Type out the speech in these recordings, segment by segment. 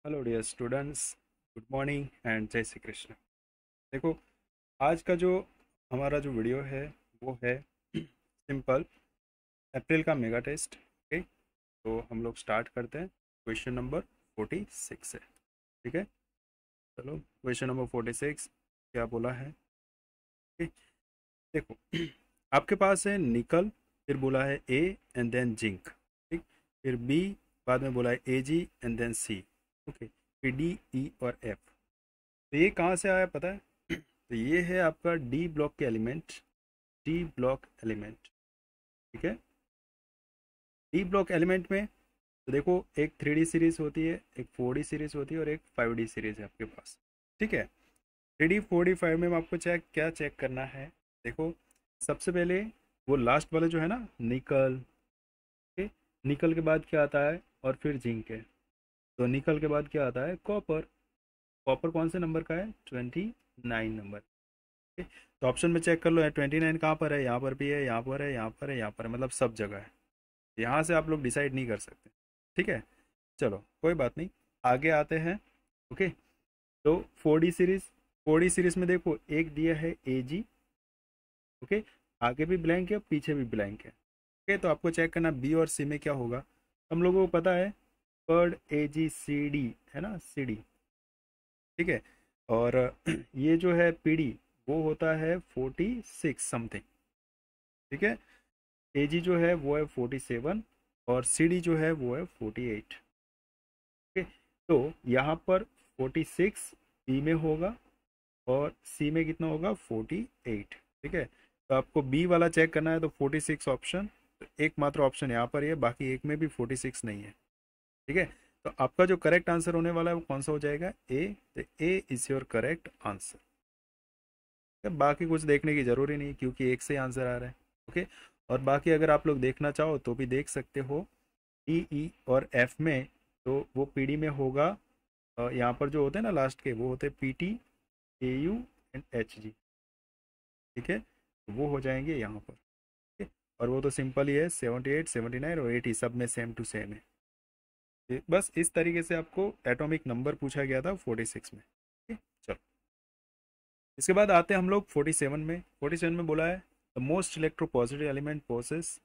Hello dear students, good morning and जय श्री कृष्ण। देखो, आज का जो हमारा जो वीडियो है वो है सिंपल अप्रैल का मेगा टेस्ट। ओके, तो हम लोग स्टार्ट करते हैं। क्वेश्चन नंबर 46 है। ठीक है, चलो क्वेश्चन नंबर 46 क्या बोला है। ओके, देखो आपके पास है निकल, फिर बोला है ए एंड देन जिंक। ठीक, फिर बी, बाद में बोला है ए जी एंड देन सी। ओके, फिर डी ई और एफ। तो ये कहाँ से आया पता है? तो ये है आपका डी ब्लॉक के एलिमेंट, डी ब्लॉक एलिमेंट। ठीक है, डी ब्लॉक एलिमेंट में तो देखो, एक 3D सीरीज होती है, एक 4D सीरीज होती है और एक 5D सीरीज है आपके पास। ठीक है, 3D 4D 5 में आपको क्या चेक करना है। देखो, सबसे पहले वो लास्ट वाले जो है ना, निकल। ठीक, निकल के बाद क्या आता है और फिर जिंक है। तो निकल के बाद क्या आता है? कॉपर। कॉपर कौन से नंबर का है? 29 नंबर। ठीक है? तो ऑप्शन में चेक कर लो, 29 कहाँ पर है? यहाँ पर भी है, यहाँ पर है, यहाँ पर है, यहाँ पर है, मतलब सब जगह है। यहाँ से आप लोग डिसाइड नहीं कर सकते। ठीक है, चलो कोई बात नहीं, आगे आते हैं। ओके, तो 4D सीरीज में देखो, एक दिया है ए जी। ओके, आगे भी ब्लैंक है, पीछे भी ब्लैंक है। ओके, तो आपको चेक करना बी और सी में क्या होगा। हम लोगों को पता है पर्ड ए जी सी डी, है ना, सी डी। ठीक है, और ये जो है पी डी, वो होता है 46 समथिंग। ठीक है, ए जी जो है वो है 47 और सी डी जो है वो है 48। ओके, तो यहाँ पर 46 बी में होगा और सी में कितना होगा? 48। ठीक है, तो आपको बी वाला चेक करना है तो 46 ऑप्शन, तो एकमात्र ऑप्शन यहाँ पर ही है, बाकी एक में भी 46 नहीं है। ठीक है, तो आपका जो करेक्ट आंसर होने वाला है वो कौन सा हो जाएगा? ए। तो ए इज योर करेक्ट आंसर। बाकी कुछ देखने की जरूरी नहीं क्योंकि एक से ही आंसर आ रहा है। ओके, और बाकी अगर आप लोग देखना चाहो तो भी देख सकते हो, डी ई और एफ में। तो वो पी डी में होगा, यहाँ पर जो होते हैं ना लास्ट के, वो होते हैं P T, A you and H G. ठीक है, तो वो हो जाएंगे यहाँ पर। ठीक है, और वो तो सिंपल ही है, 78 79 और 80 सब में सेम टू सेम है। बस इस तरीके से आपको एटॉमिक नंबर पूछा गया था 46 में। ठीक है, चलो इसके बाद आते हैं हम लोग 47 में। 47 में बोला है the most electropositive element possess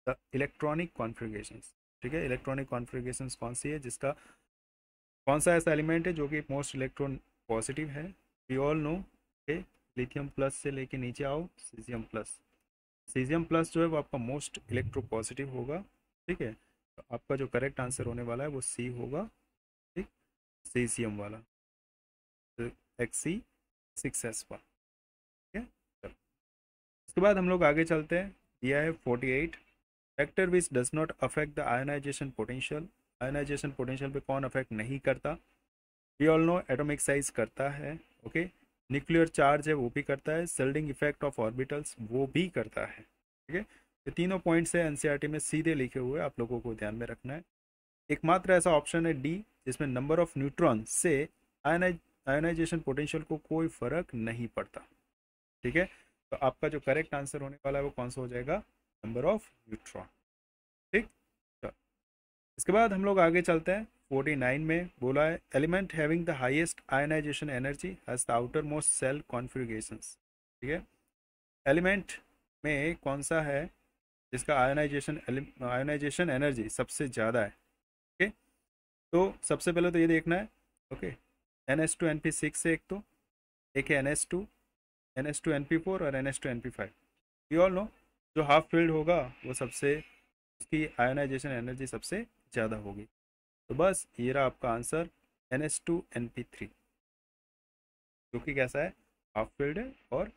the electronic configurations. ठीक है, इलेक्ट्रॉनिक कॉन्फ़िगरेशंस कौन सी है, जिसका कौन सा ऐसा एलिमेंट है जो कि मोस्ट इलेक्ट्रॉन पॉजिटिव है? We all know. Okay, lithium plus से लेके नीचे आओ, सीजियम प्लस। सीजियम प्लस जो है वो आपका मोस्ट इलेक्ट्रो पॉजिटिव होगा। ठीक है, तो आपका जो करेक्ट आंसर होने वाला है वो सी होगा। ठीक, सीजियम वाला, तो Xc6s1। ठीक है, चलो उसके बाद हम लोग आगे चलते हैं। दिया है 48 factor which does not affect the ionization potential. Ionization potential पे कौन अफेक्ट नहीं करता? We all know atomic size करता है। ओके, न्यूक्लियर चार्ज है वो भी करता है, सेल्डिंग इफेक्ट ऑफ ऑर्बिटल्स वो भी करता है। ठीक है, ये तीनों पॉइंट्स है एनसीईआरटी में सीधे लिखे हुए, आप लोगों को ध्यान में रखना है। एकमात्र ऐसा ऑप्शन है डी, जिसमें नंबर ऑफ न्यूट्रॉन से आयनाइजेशन पोटेंशियल को कोई फर्क नहीं पड़ता। ठीक है, तो आपका जो करेक्ट आंसर होने वाला है वो कौन सा हो जाएगा? Number of neutron. ठीक, तो इसके बाद हम लोग आगे चलते हैं। 49 में बोला है element having the highest ionization energy has the outer most shell configurations. ठीक है, एलिमेंट में कौन सा है जिसका आयनाइजेशन एनर्जी सबसे ज़्यादा है? ओके, तो सबसे पहले तो ये देखना है। ओके, NH2 NP6 है एक, तो एक है NH2 NP4 और NH2 NP5। You all know, जो हाफ फील्ड होगा वो सबसे, उसकी आयनाइजेशन एनर्जी सबसे ज़्यादा होगी। तो बस ये रहा आपका आंसर, NH2 NP3, जो कि कैसा है? हाफ फील्ड है और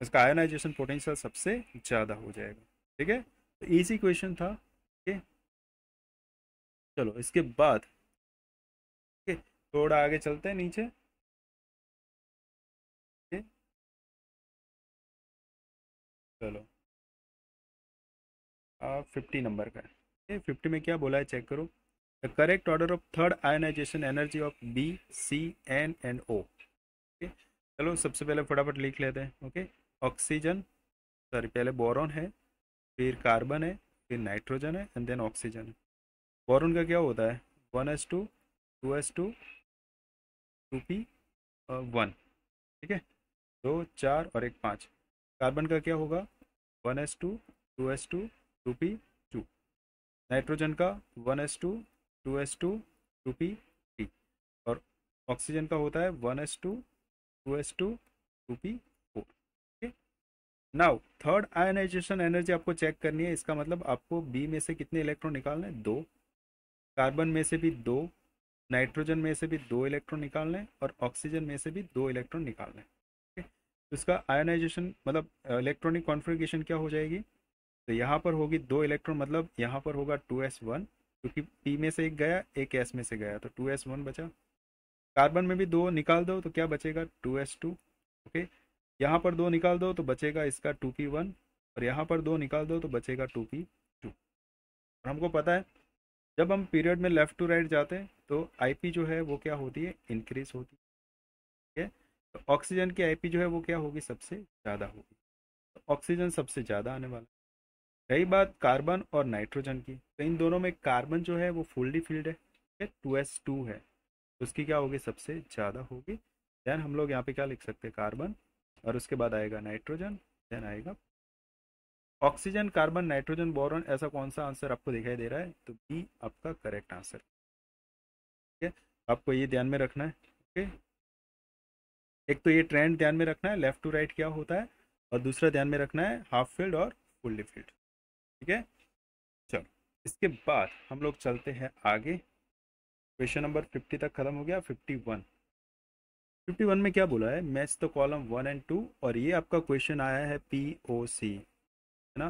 इसका आयनाइजेशन पोटेंशियल सबसे ज़्यादा हो जाएगा। ठीक है, तो इजी क्वेश्चन था। ठीक है, चलो इसके बाद, ठीक है, थोड़ा आगे चलते हैं नीचे। ठीक है, चलो 50 नंबर का है। 50 में क्या बोला है चेक करो। The correct order of third ionization energy of B, C, N O. Okay, चलो सबसे पहले फटाफट लिख लेते हैं। ओके, ऑक्सीजन, सॉरी पहले बोरॉन है, फिर कार्बन है, फिर नाइट्रोजन है एंड देन ऑक्सीजन है। बोरॉन का क्या होता है? 1s2 2p1, ठीक है, 2 4 और एक 5। कार्बन का क्या होगा 1s2 2s2 नाइट्रोजन का 1s2 2s2 और ऑक्सीजन का होता है 1s2 2s2 ठीक है। नाउ थर्ड आयनाइजेशन एनर्जी आपको चेक करनी है, इसका मतलब आपको बी में से कितने इलेक्ट्रॉन निकालने हैं, 2। कार्बन में से भी 2, नाइट्रोजन में से भी 2 इलेक्ट्रॉन निकालने हैं और ऑक्सीजन में से भी 2 इलेक्ट्रॉन निकालने हैं, ठीक है। तो इसका आयनाइजेशन मतलब इलेक्ट्रॉनिक कॉन्फ़िगरेशन क्या हो जाएगी, तो यहाँ पर होगी 2 इलेक्ट्रॉन, मतलब यहाँ पर होगा 2s1, क्योंकि p में से एक गया एक s में से गया तो 2s1 बचा। कार्बन में भी 2 निकाल दो तो क्या बचेगा 2s2, ओके। यहाँ पर 2 निकाल दो तो बचेगा इसका 2p1 और यहाँ पर 2 निकाल दो तो बचेगा 2p2। और हमको पता है जब हम पीरियड में लेफ्ट टू राइट जाते हैं तो आईपी जो है वो क्या होती है, इंक्रीज होती है। तो ऑक्सीजन की आईपी जो है वो क्या होगी, सबसे ज़्यादा होगी, तो ऑक्सीजन सबसे ज़्यादा आने वाला। रही बात कार्बन और नाइट्रोजन की, तो इन दोनों में कार्बन जो है वो फुल्ली फिल्ड है, 2s2 है, तो उसकी क्या होगी, सबसे ज़्यादा होगी। देन हम लोग यहाँ पे क्या लिख सकते हैं, कार्बन, और उसके बाद आएगा नाइट्रोजन, देन आएगा ऑक्सीजन, कार्बन, नाइट्रोजन, बोरॉन। ऐसा कौन सा आंसर आपको दिखाई दे रहा है, तो बी आपका करेक्ट आंसर, ठीक है। आपको ये ध्यान में रखना है, ओके। एक तो ये ट्रेंड ध्यान में रखना है, लेफ्ट टू राइट क्या होता है, और दूसरा ध्यान में रखना है हाफ फील्ड और फुल्ली फील्ड, ठीक है। चलो इसके बाद हम लोग चलते हैं आगे। क्वेश्चन नंबर 50 तक खत्म हो गया। 51 में क्या बोला है, मैच द कॉलम 1 and 2, और ये आपका क्वेश्चन आया है POC, है ना,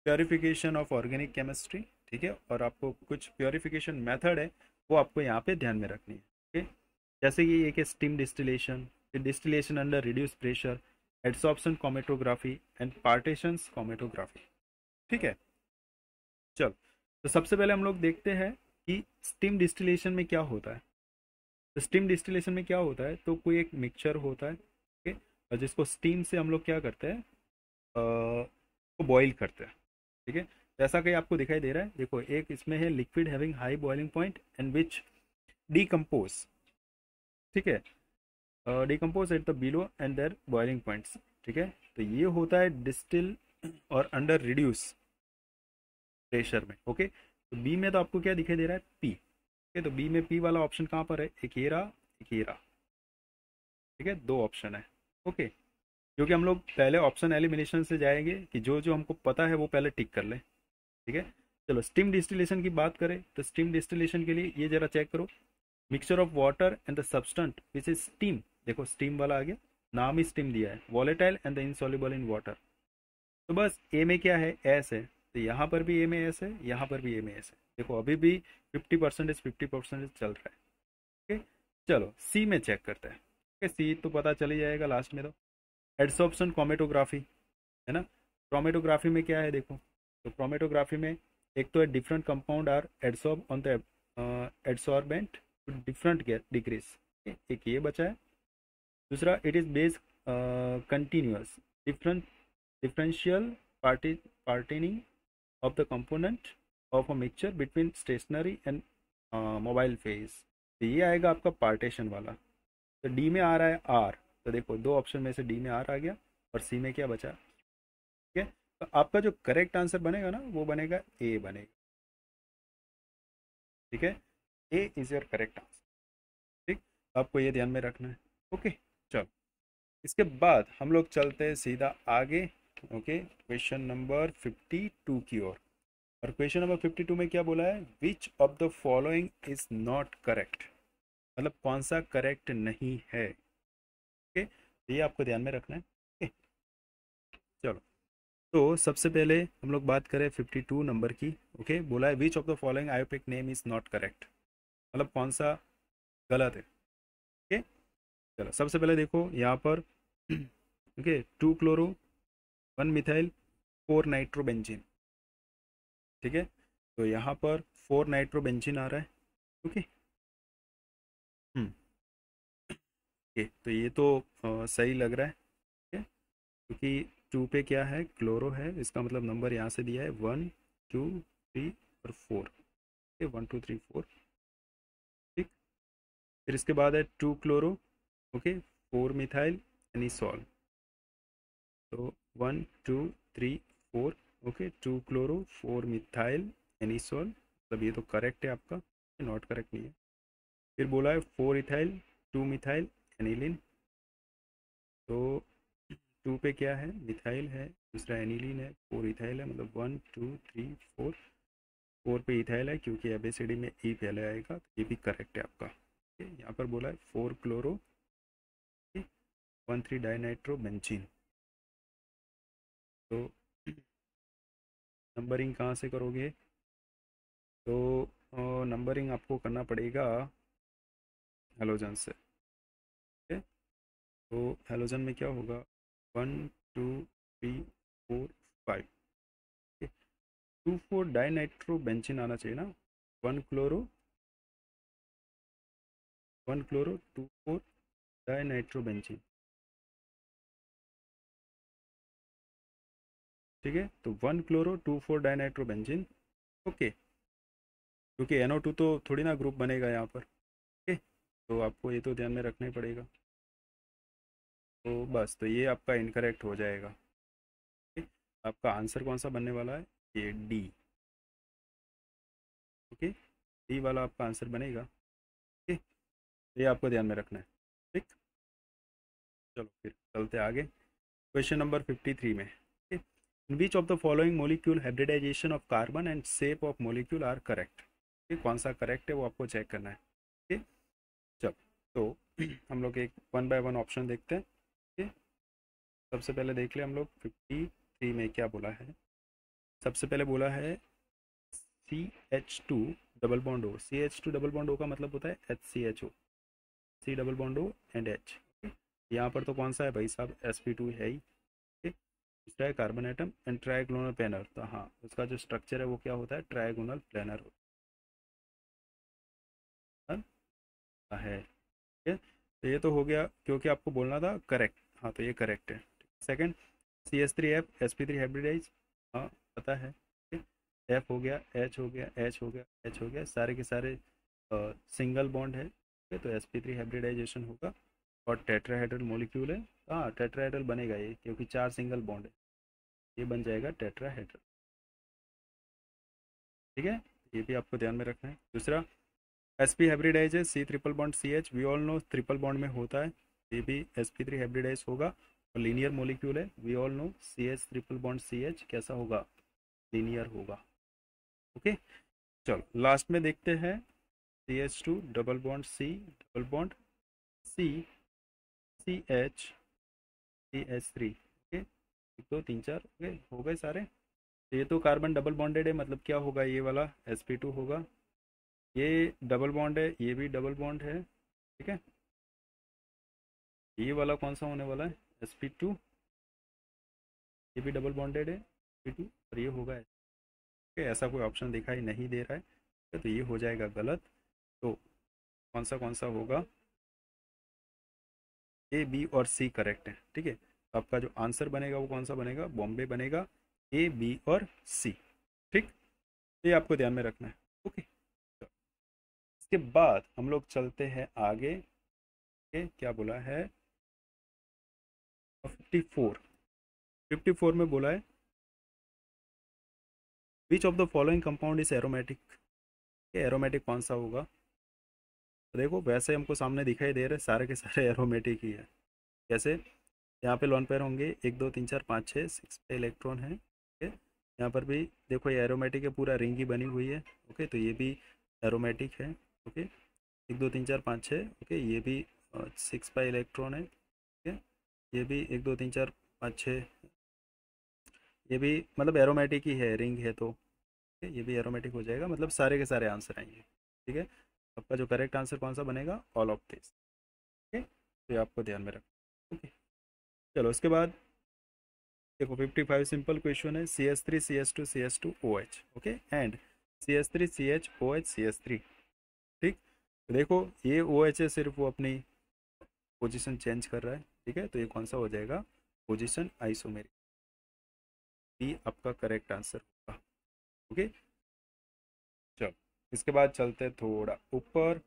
प्योरिफिकेशन ऑफ ऑर्गेनिक केमिस्ट्री, ठीक है। और आपको कुछ प्योरिफिकेशन मेथड है वो आपको यहाँ पे ध्यान में रखनी है, ठीक है। जैसे कि एक है steam distillation, distillation under reduce pressure, adsorption chromatography and partitions chromatography, ठीक है। चलो तो सबसे पहले हम लोग देखते हैं कि स्टीम डिस्टिलेशन में क्या होता है। तो स्टीम डिस्टिलेशन में क्या होता है, तो कोई एक मिक्सचर होता है, ठीक है, और जिसको स्टीम से हम लोग क्या करते हैं, को बॉईल करते हैं, ठीक है। जैसा कि आपको दिखाई दे रहा है, देखो एक इसमें है liquid having high boiling point and which decompose, ठीक है, decompose at the below and there boiling points, ठीक है। तो ये होता है डिस्टिल और अंडर रिड्यूस प्रेशर में, ओके। तो बी में तो आपको क्या दिखाई दे रहा है, पी, ठीक है। तो बी में पी वाला ऑप्शन कहाँ पर है, एक ये रहा एक ये रहा, ठीक है, 2 ऑप्शन है, ओके। क्योंकि हम लोग पहले ऑप्शन एलिमिनेशन से जाएंगे कि जो जो हमको पता है वो पहले टिक कर ले, ठीक है। चलो स्टीम डिस्टिलेशन की बात करें तो स्टीम डिस्टिलेशन के लिए ये जरा चेक करो, mixture of water and the substance which is steam, देखो स्टीम वाला आ गया, नाम ही स्टीम दिया है, volatile and the insoluble in water. तो बस ए में क्या है, एस है, तो यहाँ पर भी ए में एस है, यहाँ पर भी ए में एस है, देखो अभी भी 50% चल रहा है, ठीक है। चलो सी में चेक करते हैं, ठीक है, सी तो पता चल ही जाएगा लास्ट में। तो एडसॉर्प्शन क्रोमेटोग्राफी, है ना। क्रोमेटोग्राफी में क्या है देखो, तो क्रोमेटोग्राफी में एक तो है different compound are adsorb on the adsorbent to different degrees, एक ये बचा है। दूसरा it is base continuous different differential partitioning of the component of a mixture between stationary and mobile phase, तो ये आएगा आपका पार्टीशन वाला। तो डी में आ रहा है आर, तो देखो 2 ऑप्शन में से डी में आर आ गया और सी में क्या बचा, ठीक है। तो आपका जो करेक्ट आंसर बनेगा ना वो बनेगा ए बनेगा, ठीक है, ए इज योर करेक्ट आंसर, ठीक। तो आपको ये ध्यान में रखना है, ओके। चलो इसके बाद हम लोग चलते हैं सीधा आगे, ओके, क्वेश्चन नंबर 52 की ओर। और क्वेश्चन नंबर 52 में क्या बोला है, which of the following is not correct, मतलब कौन सा करेक्ट नहीं है, ओके। तो ये आपको ध्यान में रखना है, ओके। चलो तो सबसे पहले हम लोग बात करें 52 नंबर की, ओके। बोला है which of the following IUPAC name is not correct, मतलब कौन सा गलत है, ओके। चलो सबसे पहले देखो यहाँ पर ओके, 2 क्लोरो 1 मिथाइल 4 नाइट्रोबेंजीन, ठीक है। तो यहाँ पर 4 नाइट्रोबेंजीन आ रहा है, ओके। हम्म ओके, तो ये तो सही लग रहा है, ठीक है, क्योंकि 2 पे क्या है, क्लोरो है, इसका मतलब नंबर यहाँ से दिया है 1 2 3 और 4, ओके, 1 2 3 4। फिर इसके बाद है 2 क्लोरो, ओके, 4 मिथाइल एनिसॉल। तो 1 2 3 4, ओके, 2 क्लोरो 4 मिथाइल एनिसॉल, मतलब ये तो करेक्ट है आपका, नॉट करेक्ट नहीं है। फिर बोला है 4 इथाइल 2 मिथाइल एनिलिन। तो 2 पे क्या है, मिथाइल है, दूसरा एनिलीन है, 4 इथाइल है, मतलब 1 2 3 4, 4 पे इथाइल है क्योंकि एबीसीडी में ई पहले आएगा, तो ये भी करेक्ट है आपका। यहाँ पर बोला है 4 क्लोरो 1 3 डाइनाइट्रो बेंजीन। तो नंबरिंग कहाँ से करोगे, तो नंबरिंग आपको करना पड़ेगा हेलोजन से, ठीक है। तो हेलोजन में क्या होगा, 1 2 3 4 5, 2 4 डाइनाइट्रो बेंजीन आना चाहिए ना, 1 क्लोरो 2 4 डाइनाइट्रो बेंजीन, ठीक है। तो 1 क्लोरो 2 4 डाइनाइट्रो बेंजीन, ओके, क्योंकि NO2 तो थोड़ी ना ग्रुप बनेगा यहाँ पर, ओके, तो आपको ये तो ध्यान में रखना ही पड़ेगा। तो बस, तो ये आपका इनकरेक्ट हो जाएगा, ठीक। आपका आंसर कौन सा बनने वाला है, ये डी, ओके, डी वाला आपका आंसर बनेगा, ठीक। ये आपको ध्यान में रखना है, ठीक। चलो फिर चलते आगे, क्वेश्चन नंबर 53 में, in which of the following molecule hybridization of carbon and shape of molecule are correct, ठीक, कौन सा करेक्ट है वो आपको चेक करना है, ठीक। चलो, तो हम लोग एक वन बाय वन ऑप्शन देखते हैं, ठीक। सबसे पहले देख ले हम लोग 53 में क्या बोला है। सबसे पहले बोला है CH2 double bond O, CH2 double bond O का मतलब होता है HCHO, C double bond O and H, यहाँ पर तो कौन सा है भाई साहब, sp2 है ही, ठीक। दूसरा है carbon atom and trigonal planar, तो हाँ उसका जो स्ट्रक्चर है वो क्या होता है, ट्राइगोनल प्लेनर होता है, ठीक है। तो ये तो हो गया, क्योंकि आपको बोलना था करेक्ट, हाँ तो ये करेक्ट है। सेकंड, CH3F sp3 हाइब्रिडाइज, हाँ पता है, ठीक। F हो गया, H हो गया, H हो गया, H हो गया, सारे के सारे सिंगल बॉन्ड है, ठीक है, तो sp3 हाइब्रिडाइजेशन होगा। और टेट्राहेड्रल मॉलिक्यूल है, हाँ टेट्राहेड्रल बनेगा ये, क्योंकि 4 सिंगल बॉन्ड है, ये बन जाएगा टेट्राहेड्रल, ठीक है। ये भी आपको ध्यान में रखना है। दूसरा, sp हाइब्रिडाइज है, C triple bond CH, we all know triple bond में होता है, ये भी sp3 हाइब्रिडाइज होगा। और लीनियर मॉलिक्यूल है, वी ऑल नो CH ट्रिपल बॉन्ड CH कैसा होगा, लीनियर होगा, ओके। चलो लास्ट में देखते हैं, CH2 double bond C double bond C, CH, CH3, okay, 1 2 3 4, okay, हो गए सारे। तो ये तो कार्बन डबल बॉन्डेड है, मतलब क्या होगा, ये वाला sp2 होगा। ये डबल बॉन्ड है, ये भी डबल बॉन्ड है, ठीक है। ये वाला कौन सा होने वाला है, sp2, ये भी डबल बॉन्डेड है sp2, और ये होगा, ओके, ऐसा कोई ऑप्शन दिखाई नहीं दे रहा है, तो ये हो जाएगा गलत। तो कौन सा होगा, A B और C करेक्ट है, ठीक है। तो आपका जो आंसर बनेगा वो कौन सा बनेगा, बॉम्बे बनेगा, A B और C, ठीक। ये आपको ध्यान में रखना है, ओके। तो इसके बाद हम लोग चलते हैं आगे, क्या बोला है 54, 54 में बोला है which of the following compound is aromatic, ये एरोमेटिक कौन सा होगा। तो देखो वैसे हमको सामने दिखाई दे रहे सारे के सारे एरोमेटिक ही है, कैसे, यहाँ पे लोन पेयर होंगे 1 2 3 4 5 6, 6 पे इलेक्ट्रॉन है, ओके। यहाँ पर भी देखो ये एरोमेटिक है, पूरा रिंग ही बनी हुई है, ओके, तो ये भी एरोमेटिक है, ओके। 1 2 3 4 5 6, ओके, ये भी 6 पाई इलेक्ट्रॉन है, ओके। ये भी 1 2 3 4 5 6, ये भी मतलब एरोमेटिक ही है, रिंग है, तो okay, ये भी एरोमेटिक हो जाएगा, मतलब सारे के सारे आंसर आएंगे, ठीक है। आपका जो करेक्ट आंसर कौन सा बनेगा, ऑल ऑफ दिस, ओके। तो ये आपको ध्यान में रखना, ओके। चलो उसके बाद देखो 55 सिंपल क्वेश्चन है, CH3 CH2 CH2 OH, okay, and CH3 CH OH CH3, ठीक। तो देखो ये OH है, सिर्फ वो अपनी पोजीशन चेंज कर रहा है, ठीक है, तो ये कौन सा हो जाएगा, पोजीशन आइसोमेरिक, ये आपका करेक्ट आंसर होगा, ओके। चलो इसके बाद चलते हैं थोड़ा ऊपर,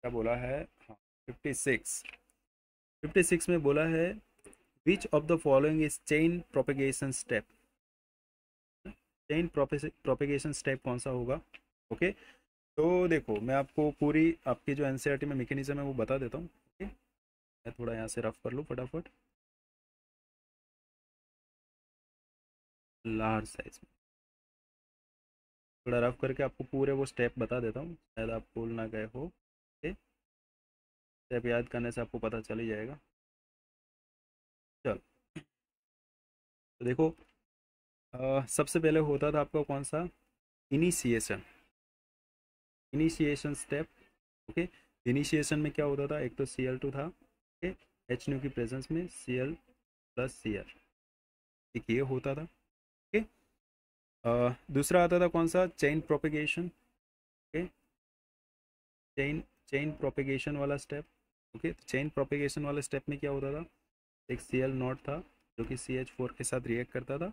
क्या बोला है, हाँ 56। 56 में बोला है which of the following is chain propagation step. Chain propagation step कौन सा होगा। ओके, तो देखो मैं आपको पूरी आपकी जो एनसीईआरटी में मैकेनिज्म है वो बता देता हूँ। ओके, मैं थोड़ा यहाँ से रफ कर लूँ फटाफट लार्ज साइज में, थोड़ा रफ करके आपको पूरे वो स्टेप बता देता हूँ, शायद आप भूल ना गए हो। ओके, स्टेप याद करने से आपको पता चल ही जाएगा। चल, तो देखो सबसे पहले होता था आपका कौन सा, initiation. Initiation step. Okay, initiation में क्या होता था, एक तो Cl2 था। ओके, एच न्यू की प्रेजेंस में Cl प्लस Cl, एक ये होता था। ओके, दूसरा आता था कौन सा, chain propagation. Okay, chain chain propagation वाला स्टेप। ओके, तो चेन प्रोपेगेशन वाले स्टेप में क्या होता था, एक Cl नॉट था जो कि CH4 के साथ रिएक्ट करता था,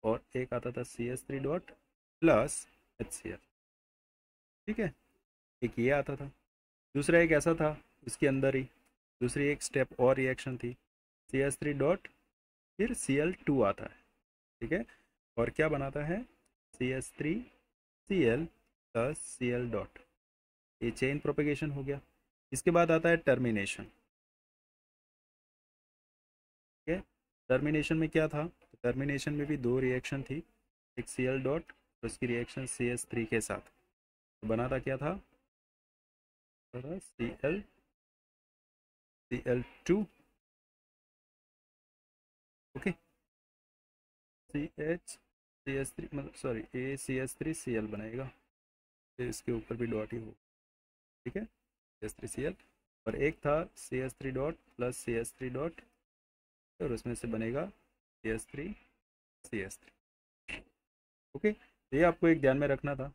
और एक आता था CH3 डॉट प्लस HCl। ठीक है, एक ये आता था। दूसरा एक ऐसा था, इसके अंदर ही दूसरी एक स्टेप और रिएक्शन थी, CH3 डॉट फिर Cl2 आता है। ठीक है, और क्या बनाता है, CH3 Cl plus Cl dot, ये चेन प्रोपेगेशन हो गया। इसके बाद आता है टर्मिनेशन। ठीक है, टर्मिनेशन में क्या था, टर्मिनेशन में भी दो रिएक्शन थी, एक Cl डॉट और उसकी रिएक्शन CH3 के साथ, तो बना था क्या था, Cl Cl2। Okay, CH CH3 मतलब सॉरी ACH3Cl बनेगा, फिर इसके ऊपर भी डॉट ही हो। ठीक है, CH3Cl, और एक था CH3 dot plus CH3 dot, और उसमें से बनेगा CH3 ओके, तो ये आपको एक ध्यान में रखना था।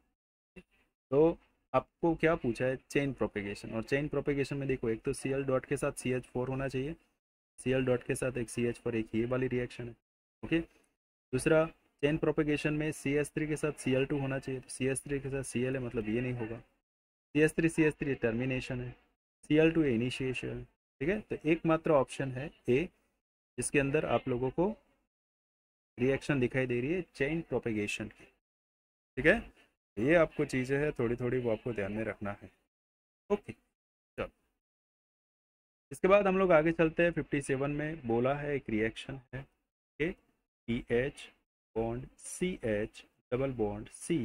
तो आपको क्या पूछा है, चेन प्रोपेगेशन, और चेन प्रोपेगेशन में देखो एक तो Cl डॉट के साथ CH4 होना चाहिए, Cl डॉट के साथ एक CH4, एक ये वाली रिएक्शन है। ओके, दूसरा चेन प्रोपेगेशन में CH3 के साथ Cl2 होना चाहिए, तो CH3 के साथ Cl है मतलब ये नहीं होगा, CH3 टर्मिनेशन है, Cl2 इनिशिएशन है। ठीक है, तो एकमात्र ऑप्शन है ए, जिसके अंदर आप लोगों को रिएक्शन दिखाई दे रही है चेन प्रोपेगेशन की। ठीक है, ये आपको चीज़ें हैं थोड़ी थोड़ी वो आपको ध्यान में रखना है। ओके, चलो इसके बाद हम लोग आगे चलते हैं। 57 में बोला है एक रिएक्शन है, okay, PH bond CH double bond C,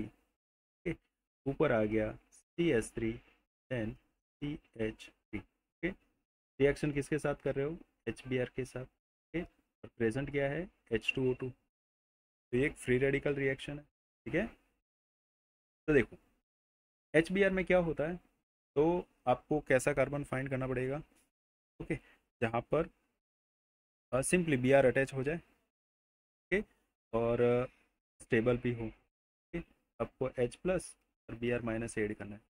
ऊपर आ गया CH3 then CH3। Okay, reaction किसके साथ कर रहे हो, HBr के साथ। ओके, और प्रेजेंट क्या है, H2O2, तो ये एक फ्री रेडिकल रिएक्शन है। ठीक है, तो देखो HBr में क्या होता है, तो आपको कैसा कार्बन फाइंड करना पड़ेगा। ओके, जहाँ पर सिंपली Br अटैच हो जाए। ओके, और स्टेबल भी हो। ओके, आपको H प्लस और Br माइनस ऐड करना है,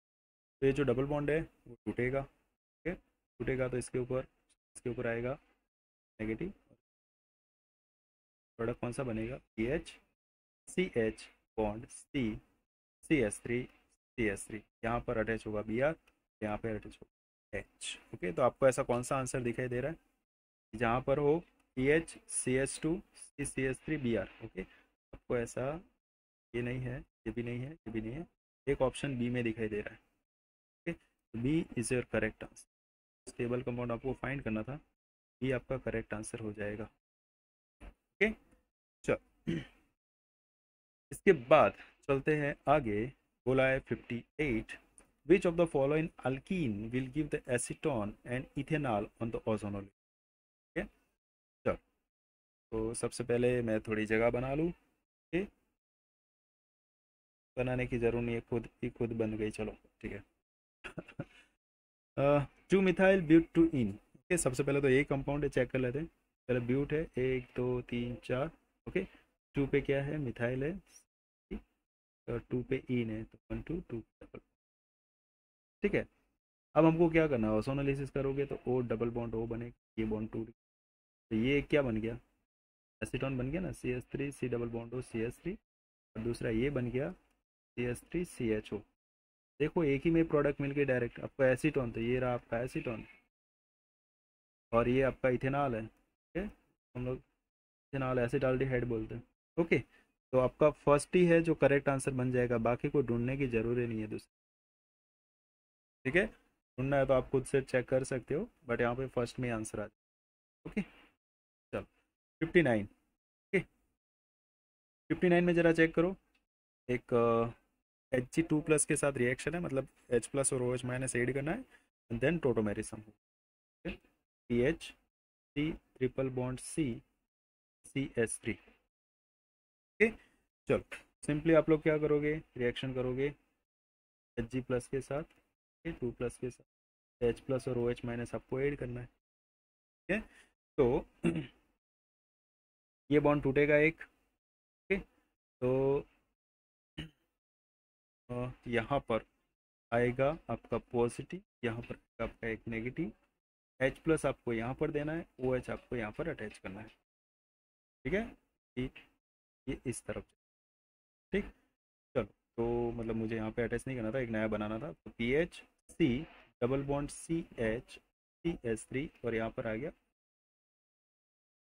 तो ये जो डबल बॉन्ड है वो टूटेगा। ओके, टूटेगा तो इसके ऊपर आएगा नेगेटिव, प्रोडक्ट कौन सा बनेगा, PH CH बॉन्ड CH3 यहाँ पर अटैच होगा Br, यहाँ पर अटैच होगा H। ओके, तो आपको ऐसा कौन सा आंसर दिखाई दे रहा है, जहाँ पर हो PH CH2 CH3 Br। Okay, आपको ऐसा ये नहीं है, ये भी नहीं है, ये भी नहीं है, एक ऑप्शन बी में दिखाई दे रहा है। ओके, तो B is your correct answer. Stable compound आपको फाइंड करना था, बी आपका करेक्ट आंसर हो जाएगा। ओके, चलो इसके बाद चलते हैं आगे। बोला है 58, विच of the following alkyne will give the acetone and ethanol on the ozone layer. ठीक है, चलो तो सबसे पहले मैं थोड़ी जगह बना लूँ। ओके, बनाने की जरूरत नहीं है, खुद ही खुद बन गई, चलो ठीक है। 2 methyl but two yne. Okay, सबसे पहले तो यही कंपाउंड है, चेक कर लेते हैं। पहले ब्यूट है 1 2 3 4। ओके, 2 पे क्या है, मिथाइल है, और 2 पे इन है, तो 1 2 2। ठीक है, अब हमको क्या करना है, ओसोनोलिसिस करोगे तो ओ डबल बॉन्ड ओ बनेगा, ये बॉन्ड टूट, तो ये क्या बन गया, एसीटोन बन गया ना, CH3 C double bond O CH3, और दूसरा ये बन गया CH3 CHO। देखो एक ही में प्रोडक्ट मिल गई डायरेक्ट, आपका एसीटोन, तो ये रहा आपका एसीटोन और ये आपका इथेनॉल है, ठीक है, हम लोग इथेनॉल एसिटाल्डिहाइड बोलते हैं। ओके, तो आपका फर्स्ट ही है जो करेक्ट आंसर बन जाएगा, बाकी को ढूंढने की जरूरत नहीं है दूसरी। ठीक है, ढूंढना है तो आप खुद से चेक कर सकते हो, बट यहाँ पे फर्स्ट में आंसर आ जाए। ओके, चलो 59। ओके, 59 में ज़रा चेक करो, एक Hg2+ के साथ रिएक्शन है, मतलब H+ और OH- ऐड करना है, and then tautomerism. PH C triple bond C CH3। Okay, चलो सिंपली आप लोग क्या करोगे, रिएक्शन करोगे Hg+ के साथ, 2+ के साथ H+ और OH- आपको ऐड करना है। ठीक है, तो ये बॉन्ड टूटेगा एक। ओके, तो यहाँ पर आएगा आपका पॉजिटिव, यहाँ पर आपका एक नेगेटिव, H+ आपको यहाँ पर देना है, OH आपको यहाँ पर अटैच करना है। ठीक है, ये इस तरफ। ठीक, चलो, तो मतलब मुझे यहाँ पे अटैच नहीं करना था, एक नया बनाना था, तो PH C double bond CH CH3 और यहाँ पर आ गया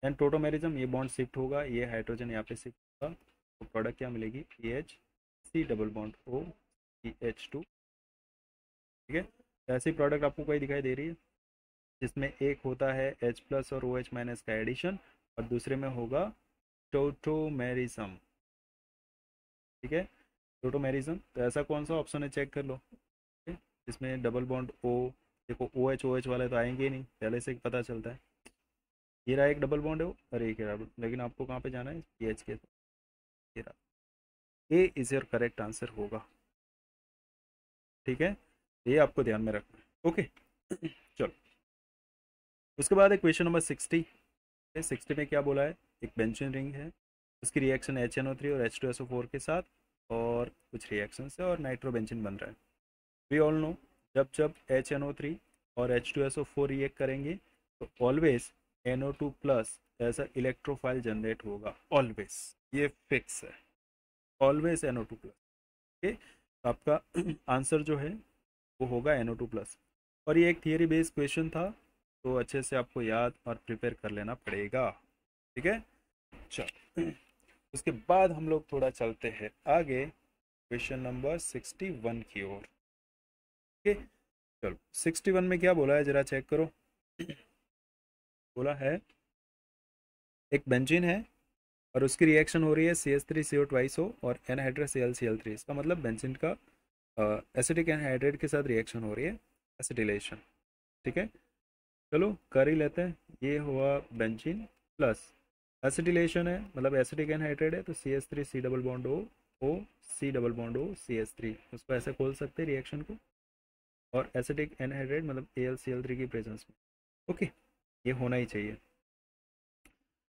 एंड टोटोमेरिज्म, ये बॉन्ड शिफ्ट होगा, ये हाइड्रोजन यहाँ पे शिफ्ट होगा, तो प्रोडक्ट क्या मिलेगी, PH C double bond O CH2। ठीक है, तो ऐसी प्रोडक्ट आपको कोई दिखाई दे रही है जिसमें एक होता है H+ और OH- का एडिशन और दूसरे में होगा टोटोमेरिज्म। ठीक है, टोटोमेरिज्म, तो ऐसा कौन सा ऑप्शन है चेक कर लो, ठीक है? जिसमें डबल बॉन्ड O, देखो OH वाले तो आएंगे ही नहीं, पहले से ही पता चलता है। ये रहा एक डबल बॉन्ड है और एक है, लेकिन आपको कहाँ पे जाना है, PH के, ये रहा, ए इज योर करेक्ट आंसर होगा। ठीक है, ये आपको ध्यान में रखना है। ओके, चलो उसके बाद एक क्वेश्चन नंबर 60 है। 60 में क्या बोला है, एक बेंजीन रिंग है, उसकी रिएक्शन HNO3 और H2SO4 के साथ और कुछ रिएक्शन से और नाइट्रोबेंजीन बन रहा है। वी ऑल नो, जब जब HNO3 और H2SO4 रिएक्ट करेंगे तो ऑलवेज NO2+ ऐसा इलेक्ट्रोफाइल जनरेट होगा, ऑलवेज, ये फिक्स है, ऑलवेज NO2+। ओके, तो आपका आंसर जो है वो होगा NO2+। और ये एक थियरी बेस्ड क्वेश्चन था, तो अच्छे से आपको याद और प्रिपेयर कर लेना पड़ेगा। ठीक है, चलो उसके बाद हम लोग थोड़ा चलते हैं आगे क्वेश्चन नंबर 61 की ओर। ओके, चलो 61 में क्या बोला है जरा चेक करो। बोला है एक बेंजीन है और उसकी रिएक्शन हो रही है CH3CO2O और NHCl, इसका मतलब बेंजीन का एसिटिक एनहाइड्रेट के साथ रिएक्शन हो रही है, एसिटिलेशन। ठीक है, चलो कर ही लेते हैं, ये हुआ बेंजीन प्लस एसिटिलेशन है, मतलब एसिटिक एनहाइड्रेट है, तो CH3 C double bond O C double bond O CH3, उसको ऐसे खोल सकते हैं रिएक्शन को, और एसिटिक एनहाइड्रेट मतलब AlCl3 की प्रेजेंस में। ओके, ये होना ही चाहिए।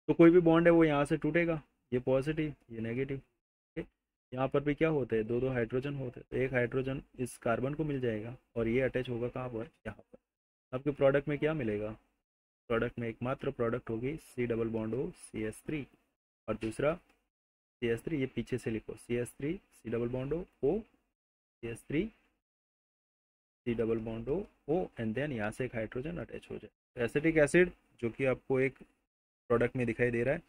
तो कोई भी बॉन्ड है वो यहाँ से टूटेगा, ये पॉजिटिव ये नेगेटिव। ओके, यहाँ पर भी क्या होते हैं, दो दो हाइड्रोजन होते हैं, तो एक हाइड्रोजन इस कार्बन को मिल जाएगा और ये अटैच होगा कहाँ पर, यहाँ पर। आपके प्रोडक्ट में क्या मिलेगा, प्रोडक्ट में एकमात्र प्रोडक्ट होगी C double bond O CH3 और दूसरा CH3, ये पीछे से लिखो, CH3 C double bond O CH3 C double bond O and then यहाँ से एक हाइड्रोजन अटैच हो जाए, एसिटिक एसिड जो कि आपको एक प्रोडक्ट में दिखाई दे रहा है,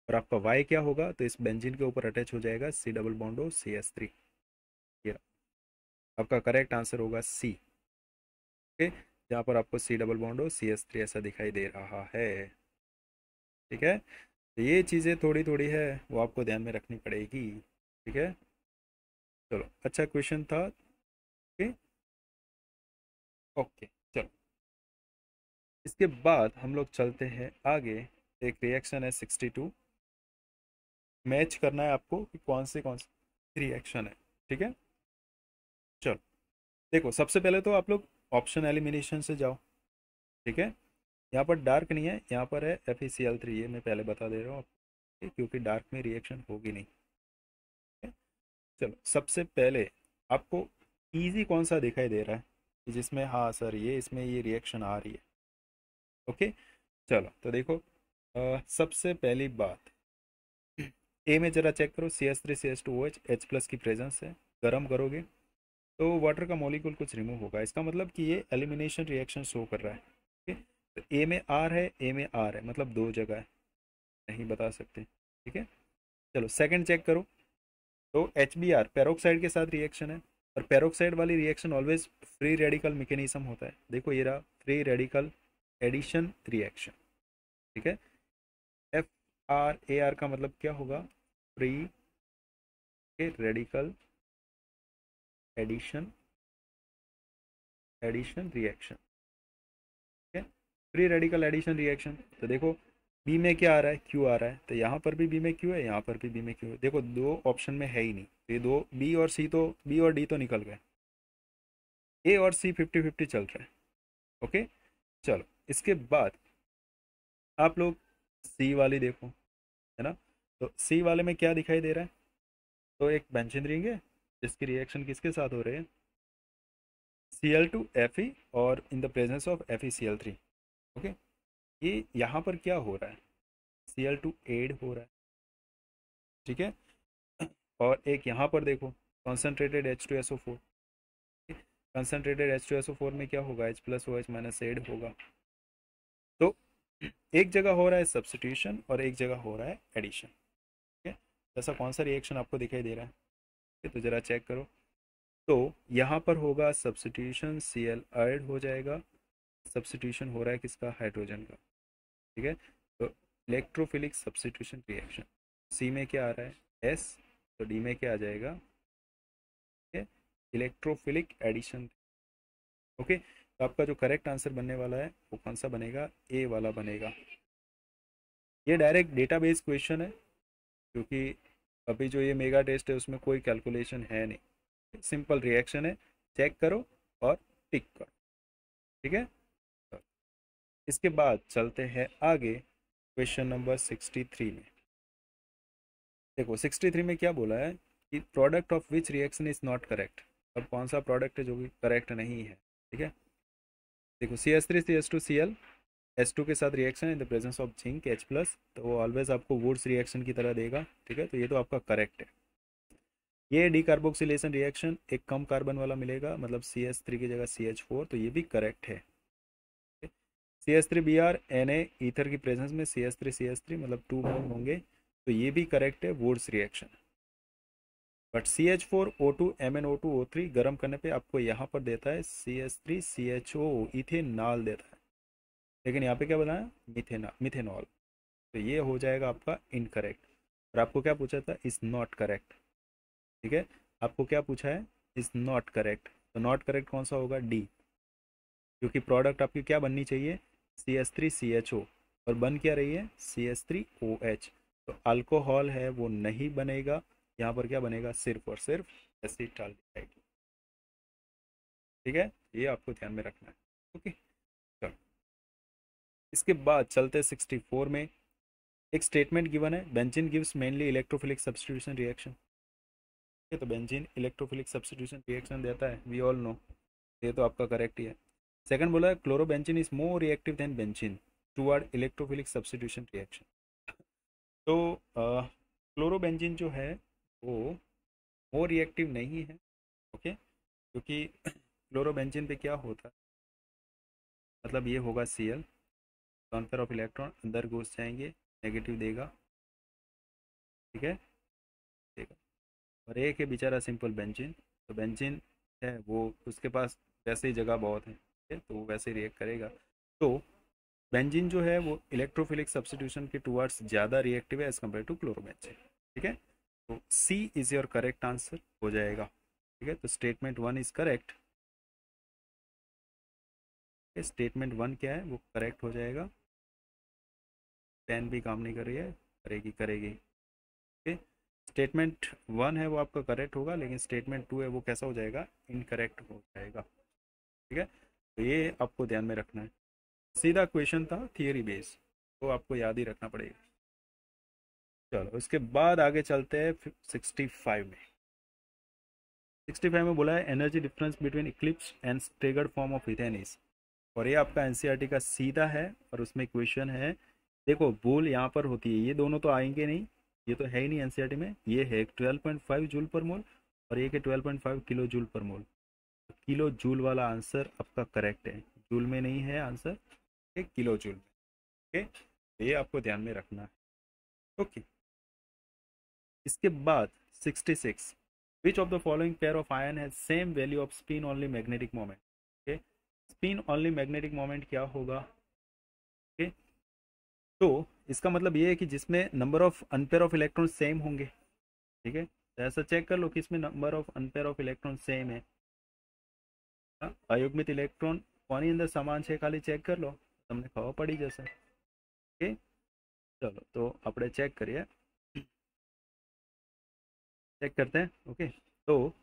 और आपका Y क्या होगा, तो इस बेंजीन के ऊपर अटैच हो जाएगा C double bond O CH3। ये आपका करेक्ट आंसर होगा C। ओके, जहाँ पर आपको C double bond O CH3 ऐसा दिखाई दे रहा है। ठीक है, तो ये चीज़ें थोड़ी थोड़ी है वो आपको ध्यान में रखनी पड़ेगी। ठीक है, चलो अच्छा क्वेश्चन था। ओके, ओके, चलो इसके बाद हम लोग चलते हैं आगे। एक रिएक्शन है 62, मैच करना है आपको कि कौन सी रिएक्शन है। ठीक है, चलो देखो सबसे पहले तो आप लोग ऑप्शन एलिमिनेशन से जाओ। ठीक है, यहाँ पर डार्क नहीं है, यहाँ पर है FeCl3, ये मैं पहले बता दे रहा हूँ आपको, क्योंकि डार्क में रिएक्शन होगी नहीं। ठीक है? चलो सबसे पहले आपको इजी कौन सा दिखाई दे रहा है कि जिसमें हाँ सर ये इसमें ये रिएक्शन आ रही है। ओके, चलो तो देखो सबसे पहली बात, ए में जरा चेक करो, CH3 CH2OH H+ की प्रेजेंस है, गर्म करोगे तो वाटर का मॉलिक्यूल कुछ रिमूव होगा, इसका मतलब कि ये एलिमिनेशन रिएक्शन शो कर रहा है। ठीक है, तो ए में आर है, ए में आर है, मतलब दो जगह है, नहीं बता सकते। ठीक है, चलो सेकंड चेक करो। तो एच बी आर पेरोक्साइड के साथ रिएक्शन है, और पेरोक्साइड वाली reaction always free radical mechanism होता है। देखो ये रहा फ्री रेडिकल एडिशन रिएक्शन। ठीक है, एफ आर ए आर का मतलब क्या होगा, free radical addition addition reaction. ठीक है, फ्री रेडिकल एडिशन रिएक्शन। तो देखो बी में क्या आ रहा है, क्यू आ रहा है, तो यहाँ पर भी बी में क्यू है, यहाँ पर भी बी में क्यू है। देखो दो ऑप्शन में है ही नहीं, तो ये दो बी और सी तो बी और डी तो निकल गए, ए और सी 50-50 चल रहा है। ओके, चलो इसके बाद आप लोग सी वाली देखो, है ना। तो सी वाले में क्या दिखाई दे रहा है, तो एक बेंजीन रिंग है जिसकी रिएक्शन किसके साथ हो रहे हैं, Cl2Fe और in the presence of FeCl3। Okay, ये यहाँ पर क्या हो रहा है, Cl2 एड हो रहा है। ठीक है, और एक यहाँ पर देखो कॉन्सेंट्रेटेड H2SO4। कंसनट्रेटेड H2SO4 में क्या होगा, H plus OH minus add होगा। तो एक जगह हो रहा है सब्स्टिट्यूशन और एक जगह हो रहा है एडिशन। ठीक है, जैसा कौन सा रिएक्शन आपको दिखाई दे रहा है, ठीक है, तो ज़रा चेक करो। तो यहाँ पर होगा सब्स्टिट्यूशन, Cl ऐड हो जाएगा, सब्स्टिट्यूशन हो रहा है किसका, हाइड्रोजन का। ठीक है, तो इलेक्ट्रोफिलिक सब्स्टिट्यूशन रिएक्शन, सी में क्या आ रहा है एस, तो डी में क्या आ जाएगा, ठीक है, इलेक्ट्रोफिलिक एडिशन। ओके, तो आपका जो करेक्ट आंसर बनने वाला है वो कौन सा बनेगा, ए वाला बनेगा। ये डायरेक्ट डेटाबेस क्वेश्चन है, क्योंकि अभी जो ये मेगा टेस्ट है उसमें कोई कैलकुलेशन है नहीं, सिंपल रिएक्शन है, चेक करो और टिक करो। ठीक है, तो इसके बाद चलते हैं आगे क्वेश्चन नंबर 63 में। देखो 63 में क्या बोला है कि product of which reaction is not correct. अब कौन सा प्रोडक्ट है जो कि करेक्ट नहीं है। ठीक है, देखो CH3CH2Cl H2 के साथ reaction in the presence of zinc H plus, तो वो ऑलवेज आपको वुड्स रिएक्शन की तरह देगा। ठीक है, तो ये तो आपका करेक्ट है। ये डीकार्बोक्सिलेशन रिएक्शन एक कम कार्बन वाला मिलेगा, मतलब CH3 की जगह CH4, तो ये भी करेक्ट है। CH3Br Na ईथर की प्रेजेंस में CH3CH3 मतलब 2 मोल होंगे, तो ये भी करेक्ट है, Wurtz reaction. But CH4O2 MnO2O3 गर्म करने पे आपको यहाँ पर देता है CH3CHO इथेनॉल देता है, लेकिन यहाँ पे क्या बताया, मिथेनॉल। तो ये हो जाएगा आपका इनकरेक्ट। और आपको क्या पूछा था, इज नॉट करेक्ट। ठीक है, आपको क्या पूछा है, इज नॉट करेक्ट, तो नॉट करेक्ट कौन सा होगा, डी, क्योंकि प्रोडक्ट आपकी क्या बननी चाहिए, CH3CHO, और बन क्या रही है, CH3OH। तो अल्कोहल है वो नहीं बनेगा, यहाँ पर क्या बनेगा, सिर्फ और सिर्फ एसिटाल्डिहाइड। ठीक है, ये आपको ध्यान में रखना है। ओके, चलो इसके बाद चलते 64 में। एक स्टेटमेंट गिवन है, benzene gives mainly electrophilic substitution reaction. ठीक है, तो बेंजीन इलेक्ट्रोफिलिक सब्स्टिट्यूशन रिएक्शन देता है, वी ऑल नो, ये तो आपका करेक्ट ही है। सेकंड बोला है chlorobenzene is more reactive than benzene toward electrophilic substitution reaction. तो क्लोरोबेंजीन जो है वो मोर रिएक्टिव नहीं है। ओके, क्योंकि क्लोरोबेंजीन पे क्या होता है, मतलब ये होगा Cl, ट्रांसफर ऑफ इलेक्ट्रॉन अंदर घुस जाएंगे, नेगेटिव देगा। ठीक है, देगा। और एक है बेचारा सिंपल बेंजीन, तो बेंजीन है वो उसके पास वैसे ही जगह बहुत है, ठीक है, तो वो वैसे रिएक्ट करेगा। तो बेंजीन जो है वो इलेक्ट्रोफिलिक सब्स्टिट्यूशन के टुवर्ड्स ज़्यादा रिएक्टिव है एज कम्पेयर टू क्लोरोबेंजीन। ठीक है, तो सी इज़ योर करेक्ट आंसर हो जाएगा। ठीक है, तो स्टेटमेंट 1 इज़ करेक्ट। स्टेटमेंट 1 क्या है, वो करेक्ट हो जाएगा। पेन भी काम नहीं कर रही है, करेगी करेगी। ओके, स्टेटमेंट 1 है वो आपका करेक्ट होगा, लेकिन स्टेटमेंट 2 है वो कैसा हो जाएगा, इनकरेक्ट हो जाएगा। ठीक है, तो ये आपको ध्यान में रखना है। सीधा क्वेश्चन था थियरी बेस, तो आपको याद ही रखना पड़ेगा। चलो इसके बाद आगे चलते हैं 65 में। 65 में बोला है energy difference between Eclipse and staggered form of ethane is. और ये आपका एनसीईआरटी का सीधा है, और उसमें क्वेश्चन है, देखो बोल यहाँ पर होती है, ये दोनों तो आएंगे नहीं, ये तो है ही नहीं एनसीईआरटी में। ये है 12.5 जूल पर मोल और ये है 12.5 किलो जूल पर मोल। किलो जूल वाला आंसर आपका करेक्ट है, जूल में नहीं है आंसर, एक किलो जूल में। ओके, तो ये आपको ध्यान में रखना है। ओके, इसके बाद 66, विच of the following pair of ion has same value off spin only magnetic moment. Okay, spin only magnetic moment क्या होगा? ओके, तो इसका मतलब ये है कि जिसमें number of unpair of electron same होंगे। ठीक है, तो ऐसा चेक कर लो कि इसमें number of unpair of electron same है। अयुग्मित इलेक्ट्रॉन पानी अंदर समान છે ખાલી ચેક कर लो, તમને ખબર પડી જશે। ओके, चलो तो આપણે चेक करिए, चेक करते हैं। ओके, तो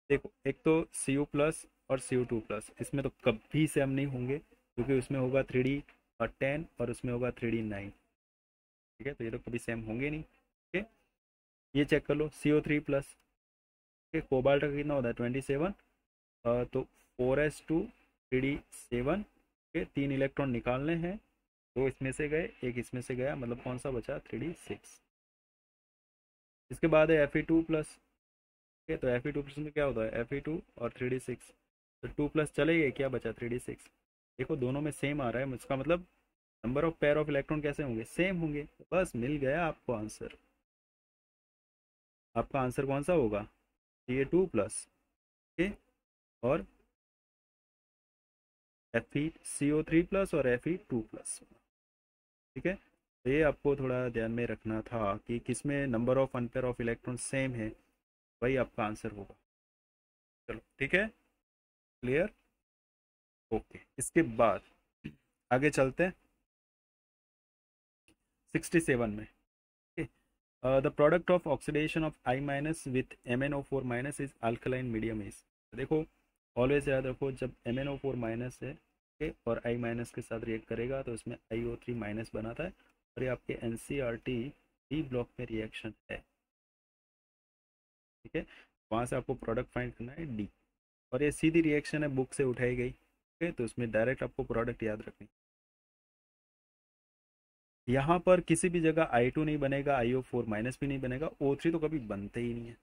देखो एक तो Cu+ और Cu2+, इसमें तो कभी सेम नहीं होंगे, क्योंकि उसमें होगा 3D10 और उसमें होगा 3D9। ठीक है, तो ये तो कभी सेम होंगे नहीं। ओके, ये चेक कर लो CO3+, कोबाल्ट का कितना होता है 27, तो 4s2 3D7 के 3 इलेक्ट्रॉन निकालने हैं, दो इसमें से गए एक इसमें से गया, मतलब कौन सा बचा 3D6। इसके बाद है Fe2+। ठीक है, तो Fe2+ में क्या होता है Fe2 और 3D6, तो 2+ चले गए, क्या बचा 3D6। देखो दोनों में सेम आ रहा है, इसका मतलब number of pair of electron कैसे होंगे, सेम होंगे। तो बस मिल गया आपको आंसर। आपका आंसर कौन सा होगा, Ca2+, ओके, और CO3+ और Fe2+। ठीक है, तो ये आपको थोड़ा ध्यान में रखना था कि किसमें number of unpair of electron same है, वही आपका आंसर होगा। चलो ठीक है, क्लियर। ओके, इसके बाद आगे चलते हैं 67 में। The product of oxidation of I- with MnO4- is alkaline medium is. देखो ऑलवेज याद रखो, जब MnO4- है, ओके, और I- के साथ रिएक्ट करेगा तो इसमें IO3- बनाता है, और ये आपके NCERT डी ब्लॉक में रिएक्शन है। ठीक है, वहाँ से आपको प्रोडक्ट फाइंड करना है डी, और ये सीधी रिएक्शन है, बुक से उठाई गई। ठीक है, तो इसमें डायरेक्ट आपको प्रोडक्ट याद रखनी। यहाँ पर किसी भी जगह I2 नहीं बनेगा, IO4- भी नहीं बनेगा, O3 तो कभी बनते ही नहीं है।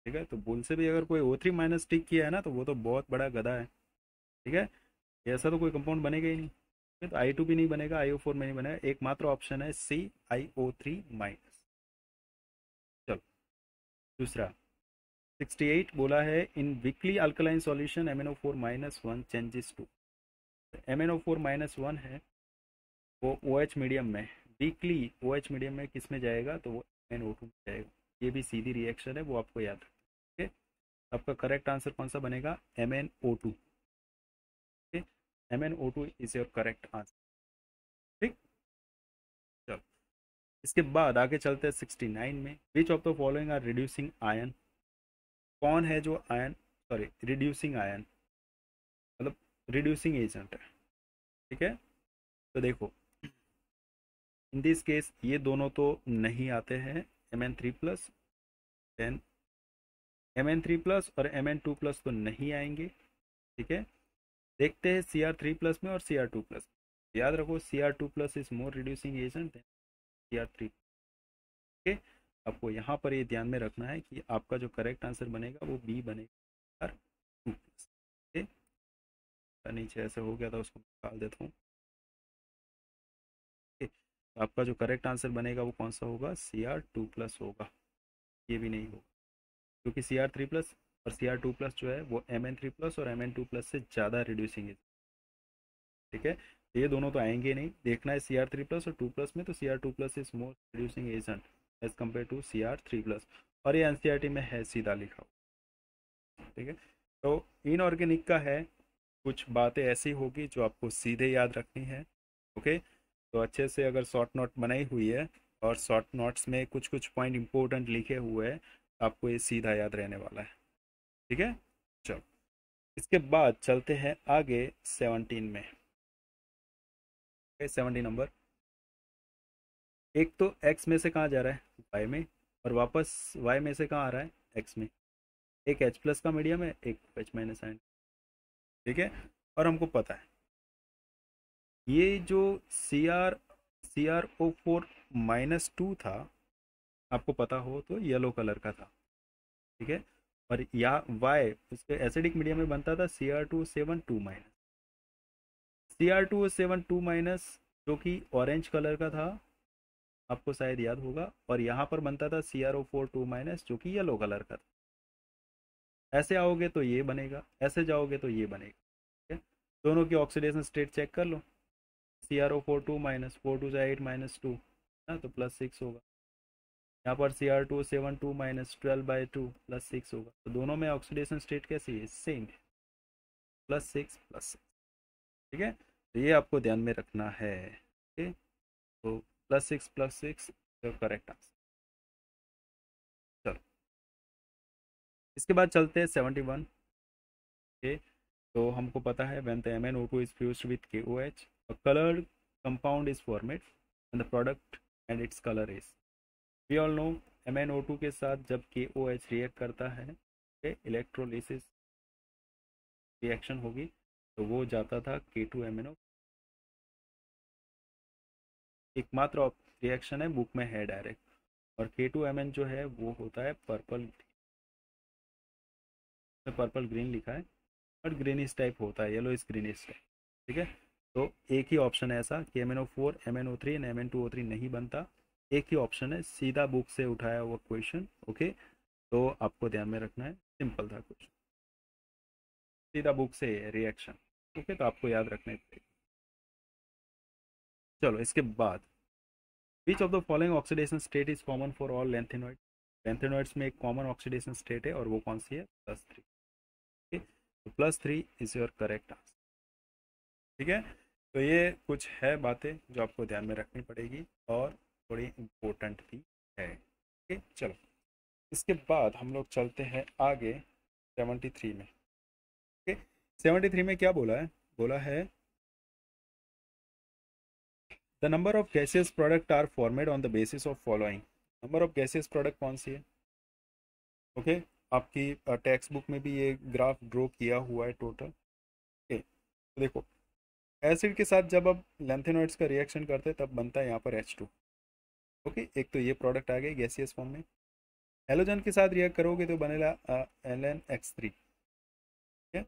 ठीक है, तो बुल से भी अगर कोई O3- टिक किया है ना, तो वो तो बहुत बड़ा गधा है। ठीक है, ऐसा तो कोई कंपाउंड बनेगा ही नहीं। ठीक है, तो I2 भी नहीं बनेगा, IO4 में नहीं बनेगा, एकमात्र ऑप्शन है C, IO3-। चलो दूसरा 68 बोला है, in weakly alkaline solution MnO4- 1 changes to. MnO4- है वो OH मीडियम में, वीकली OH मीडियम में किस में जाएगा, तो वो MnO2 में जाएगा। ये भी सीधी रिएक्शन है, वो आपको याद रखना। ठीक है, आपका करेक्ट आंसर कौन सा बनेगा, MnO2। ठीक, MnO2 is your correct answer. ठीक, चलो इसके बाद आगे चलते हैं 69 में। Which of the following are reducing ion. कौन है जो आयन, सॉरी रिड्यूसिंग आयन मतलब रिड्यूसिंग एजेंट है। ठीक है, तो देखो इन दिस केस ये दोनों तो नहीं आते हैं, Mn3+, देन Mn3+ और Mn2+ तो नहीं आएंगे। ठीक है, देखते हैं Cr3+ में और Cr2+। याद रखो Cr2+ is more reducing agent than Cr3। Okay, आपको यहाँ पर ये ध्यान में रखना है कि आपका जो करेक्ट आंसर बनेगा वो बी बनेगा Cr2+। ओके, नीचे ऐसे हो गया था, उसको निकाल देता हूँ। ओके, तो आपका जो करेक्ट आंसर बनेगा वो कौन सा होगा, Cr2+ होगा। ये भी नहीं होगा, क्योंकि Cr3+ और Cr2+ जो है वो Mn3+ और Mn2+ से ज़्यादा रिड्यूसिंग है। ठीक है, तो ये दोनों तो आएंगे नहीं, देखना है Cr3+ और 2+ में, तो Cr2+ is more reducing agent as compare to Cr3+, और ये एनसीईआरटी में है सीधा लिखा हुआ। ठीक है, तो इनऑर्गेनिक का है, कुछ बातें ऐसी होगी जो आपको सीधे याद रखनी है। ओके, तो अच्छे से अगर शॉर्ट नोट बनाई हुई है और शॉर्ट नोट्स में कुछ कुछ पॉइंट इंपॉर्टेंट लिखे हुए हैं, आपको ये सीधा याद रहने वाला है। ठीक है, चलो इसके बाद चलते हैं आगे 17 में। 70 नंबर, एक तो x में से कहाँ जा रहा है y में, और वापस y में से कहाँ आ रहा है x में। एक H+ का मीडियम है, एक H- आयन। ठीक है, और हमको पता है ये जो CrO4- 2 था, आपको पता हो तो येलो कलर का था। ठीक है, और या वाई उसके एसिडिक मीडियम में बनता था Cr272-, Cr272-, जो कि ऑरेंज कलर का था, आपको शायद याद होगा, और यहाँ पर बनता था CrO4 2-, जो कि येलो कलर का था। ऐसे आओगे तो ये बनेगा, ऐसे जाओगे तो ये बनेगा। ठीक है, दोनों की ऑक्सीडेशन स्टेट चेक कर लो। CrO4 2-, 4 2 8 -2 ना, तो +6 होगा। यहाँ पर Cr272-, 12/2 +6 होगा। तो दोनों में ऑक्सीडेशन स्टेट कैसी है, सेम है, +6 +6। ठीक है, तो ये आपको ध्यान में रखना है। ठीक है, तो +6 +6 तो करेक्ट आंसर। चलो, इसके बाद चलते हैं 71। ओके, तो हमको पता है when the MnO2 is fused with KOH, a colored compound is formed and the product and its color is, we all know MnO2 के साथ जब KOH रिएक्ट करता है, इलेक्ट्रोलिसिस रिएक्शन होगी, तो वो जाता था K2MnO। एकमात्र रिएक्शन है, बुक में है डायरेक्ट। और K2Mn जो है वो होता है पर्पल, पर्पल ग्रीन लिखा है, और ग्रीनिश टाइप होता है, येलो इस ग्रीनिश टाइप। ठीक है, तो एक ही ऑप्शन है ऐसा कि MnO4 MnO3 एंड Mn2O3 नहीं बनता। एक ही ऑप्शन है, सीधा बुक से उठाया हुआ क्वेश्चन। ओके, तो आपको ध्यान में रखना है, सिंपल था क्वेश्चन, सीधा बुक से रिएक्शन। ओके, तो आपको याद रखना है। चलो, इसके बाद विच of the following oxidation state is common for all lanthanoid. Lanthanoids में एक कॉमन ऑक्सीडेशन स्टेट है, और वो कौन सी है, +3। ठीक है, तो +3 इज योर करेक्ट आंसर। ठीक है, तो ये कुछ है बातें जो आपको ध्यान में रखनी पड़ेगी, और थोड़ी इम्पोर्टेंट भी है। ठीक है, चलो, इसके बाद हम लोग चलते हैं आगे 73 में। ओके, 73 में क्या बोला है, बोला है the number of gaseous product are formed on the basis of following. Number of gaseous product कौन सी है। ओके, आपकी टेक्स्ट बुक में भी ये ग्राफ ड्रॉ किया हुआ है टोटल। ओके, तो देखो, एसिड के साथ जब आप लेंथेनॉइड्स का रिएक्शन करते हैं तब बनता है यहाँ पर H2। ओके, एक तो ये प्रोडक्ट आ गए गैसियस फॉर्म में। हेलोजन के साथ रिएक्ट करोगे तो बनेगा LnX3। ठीक है,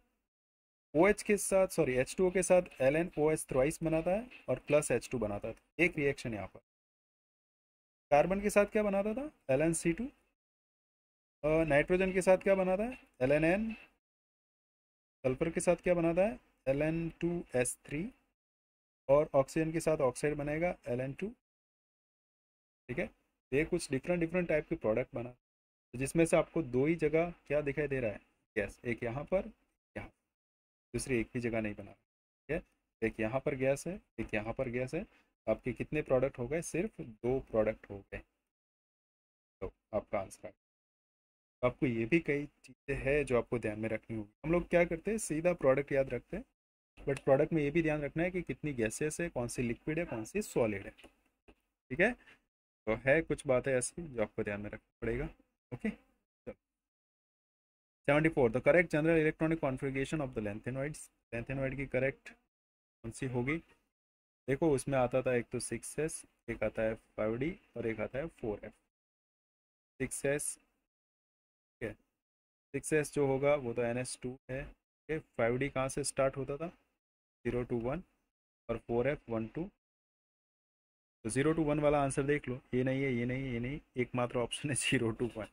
OH के साथ, सॉरी, H2O के साथ LnOH थ्राइस बनाता है और +H2 बनाता था, एक रिएक्शन यहाँ पर। कार्बन के साथ क्या बनाता था, LnC2। नाइट्रोजन के साथ क्या बनाता है, LnN। सल्फर के साथ क्या बनाता है, Ln2S3। और ऑक्सीजन के साथ ऑक्साइड बनेगा Ln2। ठीक है, ये कुछ डिफरेंट डिफरेंट टाइप के प्रोडक्ट बना, तो जिसमें से आपको दो ही जगह क्या दिखाई दे रहा है, गैस, एक यहाँ पर, यहाँ, दूसरी एक भी जगह नहीं बना। ठीक है, एक यहाँ पर गैस है, एक यहाँ पर गैस है, तो आपके कितने प्रोडक्ट हो गए, सिर्फ 2 प्रोडक्ट हो गए। तो आपका आंसर है। तो आपको ये भी कई चीज़ें हैं जो आपको ध्यान में रखनी होगी। हम लोग क्या करते हैं, सीधा प्रोडक्ट याद रखते हैं, बट प्रोडक्ट में ये भी ध्यान रखना है कि कितनी गैसेस है, कौन सी लिक्विड है, कौन सी सॉलिड है। ठीक है, तो है कुछ बातें ऐसी जो आपको ध्यान में रखना पड़ेगा। Okay, 74 the correct general electronic configuration of the lanthanoids. Lanthanoid की करेक्ट कौन सी होगी, देखो उसमें आता था एक तो 6s, एक आता है 5d, और एक आता है 4f। 6s, ठीक है, 6s जो होगा वो तो NH2 है। ठीक है, 5d कहाँ से स्टार्ट होता था, 0 to 1, और 4f 1 2। तो 0 to 1 वाला आंसर देख लो, ये नहीं है, ये नहीं है, ये नहीं, एकमात्र ऑप्शन है 0 to 1।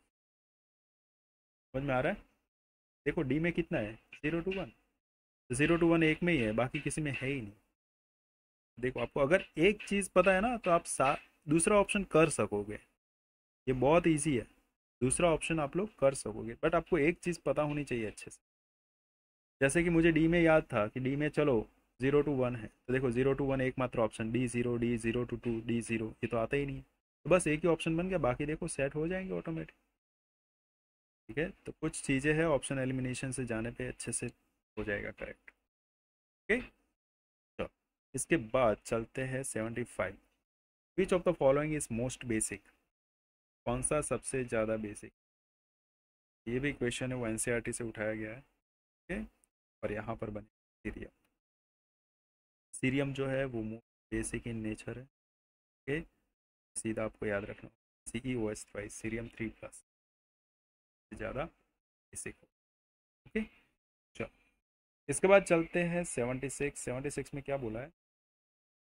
समझ में आ रहा है, देखो डी में कितना है, 0 to 1, 0 to 1 एक में ही है, बाकी किसी में है ही नहीं। देखो, आपको अगर एक चीज़ पता है ना, तो आप दूसरा ऑप्शन कर सकोगे, ये बहुत इजी है, दूसरा ऑप्शन आप लोग कर सकोगे, बट आपको एक चीज़ पता होनी चाहिए अच्छे से। जैसे कि मुझे डी में याद था कि डी में चलो 0 to 1 है, तो देखो 0 to 1 एकमात्र option, D0, D0 to 2, D0, ये तो आता ही नहीं है, तो बस एक ही ऑप्शन बन गया, बाकी देखो सेट हो जाएंगे ऑटोमेटिक। ठीक है, तो कुछ चीज़ें हैं ऑप्शन एलिमिनेशन से जाने पे अच्छे से हो जाएगा करेक्ट। ओके, तो इसके बाद चलते हैं 75। विच of the following is most basic. कौन सा सबसे ज़्यादा बेसिक, ये भी क्वेश्चन है, वो NCERT से उठाया गया है। ओके, और यहाँ पर बने सीरियम। सीरियम जो है वो बेसिक इन नेचर है। ओके, सीधा आपको याद रखना, CeOH थ्राइस, सीरियम 3+ ज़्यादा इसी को। ओके, चलो इसके बाद चलते हैं 76 में क्या बोला है,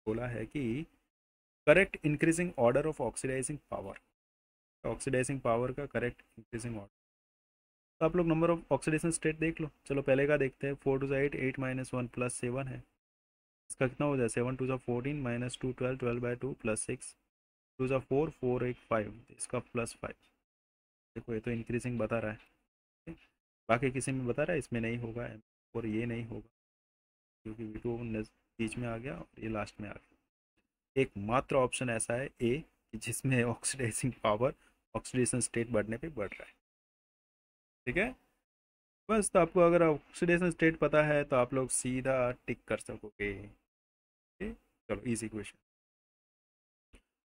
बोला है कि correct increasing order of oxidising power, oxidising power का करेक्ट इंक्रीजिंग ऑर्डर। तो आप लोग नंबर ऑफ ऑक्सीडेशन स्टेट देख लो। चलो पहले का देखते हैं, 4 टू 8, 8 माइनस 1 प्लस 7 है, इसका कितना हो जाए 7 टू 14 माइनस 2 12, 12/2 प्लस 6 टू 4 4 1 5, इसका प्लस 5। देखो ये तो इंक्रीजिंग बता रहा है, बाकी किसी में बता रहा है इसमें नहीं होगा, और ये नहीं होगा क्योंकि V2 बीच में आ गया और ये लास्ट में आ गया। एकमात्र ऑप्शन ऐसा है ए कि जिसमें ऑक्सीडाइजिंग पावर ऑक्सीडेशन स्टेट बढ़ने पे बढ़ रहा है। ठीक है, बस तो आपको अगर ऑक्सीडेशन स्टेट पता है तो आप लोग सीधा टिक कर सकोगे। ओके, चलो इजी क्वेश्चन।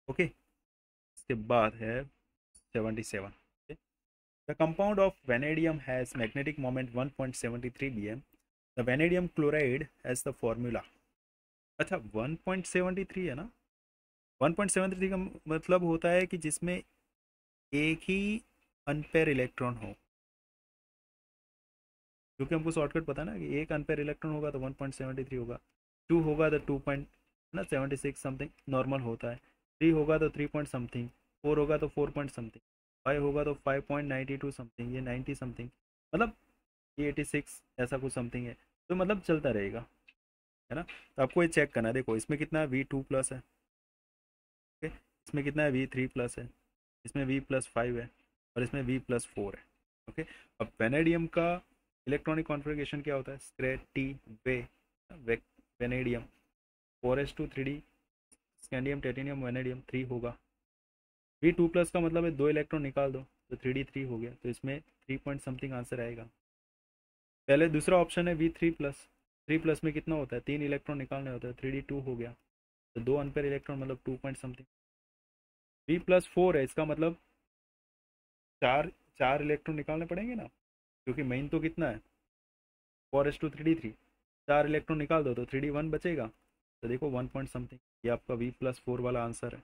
ओके, इसके बाद है 77। The compound of vanadium has magnetic moment 1.73 bm। The vanadium chloride has the formula. अच्छा 1.73 है ना, 1.73 का मतलब होता है कि जिसमें एक ही अनपेयर इलेक्ट्रॉन हो, क्योंकि हमको शॉर्टकट पता है ना कि एक अनपेयर इलेक्ट्रॉन होगा तो 1.73 होगा, 2 होगा तो 2 पॉइंट ना 76 समथिंग नॉर्मल होता है, 3 होगा तो 3 पॉइंट समथिंग, 4 होगा तो 4 पॉइंट समथिंग, 5 होगा तो 5.92 समथिंग, ये 90 समथिंग, मतलब ये 86 ऐसा कुछ समथिंग है, तो मतलब चलता रहेगा, है ना। तो आपको ये चेक करना है, देखो इसमें कितना V2 प्लस है, ओके, इसमें कितना है V3 प्लस है, इसमें V+5 है और इसमें V+4 है। ओके, अब वेनेडियम का इलेक्ट्रॉनिक कॉन्फ़िगरेशन क्या होता है, स्क्रैटी vanadium 4s2 3d, scandium titanium vanadium 3 होगा। V2 प्लस का मतलब है 2 इलेक्ट्रॉन निकाल दो तो 3d 3 हो गया, तो इसमें 3 पॉइंट समथिंग आंसर आएगा। पहले दूसरा ऑप्शन है V3 प्लस, 3 प्लस में कितना होता है 3 इलेक्ट्रॉन निकालने होता है, 3d 2 हो गया, तो 2 अनपेयर इलेक्ट्रॉन मतलब 2 पॉइंट समथिंग। V+4 है, इसका मतलब चार चार इलेक्ट्रॉन निकालने पड़ेंगे ना, क्योंकि मेन तो कितना है 4s2 3d 3, 4 इलेक्ट्रॉन निकाल दो तो 3d 1 बचेगा, तो देखो 1 पॉइंट समथिंग, ये आपका V+4 वाला आंसर है।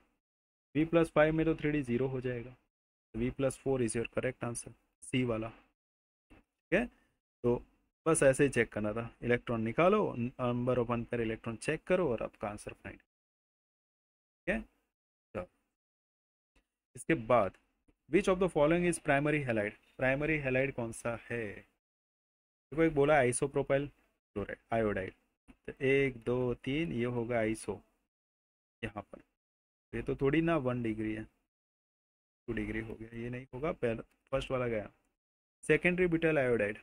V+5 में तो 3d 0 हो जाएगा, तो V+4 is your correct answer, C वाला। ठीक है, तो बस ऐसे ही चेक करना था, इलेक्ट्रॉन निकालो, number of unpair electron check करो और आपका आंसर फाइंड। ठीक है, तो इसके बाद विच of the following is primary halide, primary halide कौन सा है, देखो एक बोला आइसोप्रोपाइल क्लोराइड आयोडाइड, तो 1 2 3 ये होगा आइसो, यहाँ पर ये तो थोड़ी ना 1 डिग्री है, 2 डिग्री हो गया, ये नहीं होगा, पहला फर्स्ट वाला गया। Secondary butyl iodide,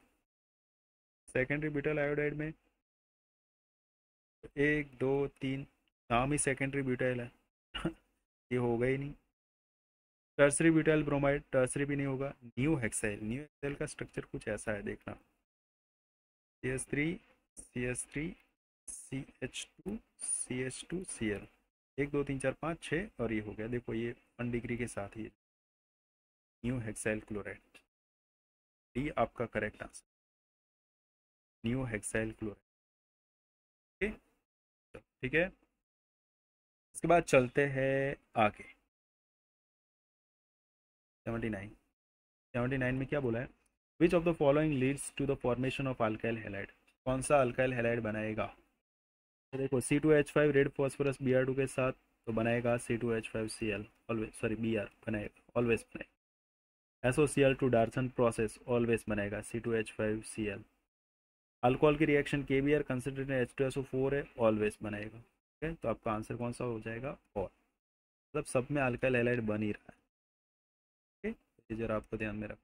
secondary butyl iodide में 1 2 3 नाम ही सेकेंडरी ब्यूटाइल है ये होगा ही नहीं। टर्सरी ब्यूटाइल ब्रोमाइड, टर्सरी भी नहीं होगा। न्यू हेक्साइल, न्यू हेक्साइल का स्ट्रक्चर कुछ ऐसा है, देखना CH3 CH2 CH2Cl, 1 2 3 4 5 6 और ये हो गया, देखो ये 1 डिग्री के साथ ही न्यू हेक्साइल क्लोराइड, डी आपका correct answer, new hexyl chloride. ठीक है, इसके बाद चलते हैं आगे 79। 79 में क्या बोला है, which of the following leads to the formation of alkyl halide, कौन सा अल्काइल हैलाइड बनाएगा, तो देखो C2H5 रेड फॉस्फोरस Br2 के साथ तो बनाएगा C2H5Cl, ऑलवेज सॉरी Br बनाएगा, ऑलवेज बनाएगा। SOCl2 डार्सन प्रोसेस ऑलवेज बनाएगा C2H5Cl। अल्कोहल की रिएक्शन KBr कंसिडर्ड H2SO4 है, ऑलवेज बनाएगा। ठीक है, तो आपका आंसर कौन सा हो जाएगा, और मतलब सब में अल्काइल हैलाइड बन ही रहा है। ठीक है, ये जरा आपको ध्यान में रखो।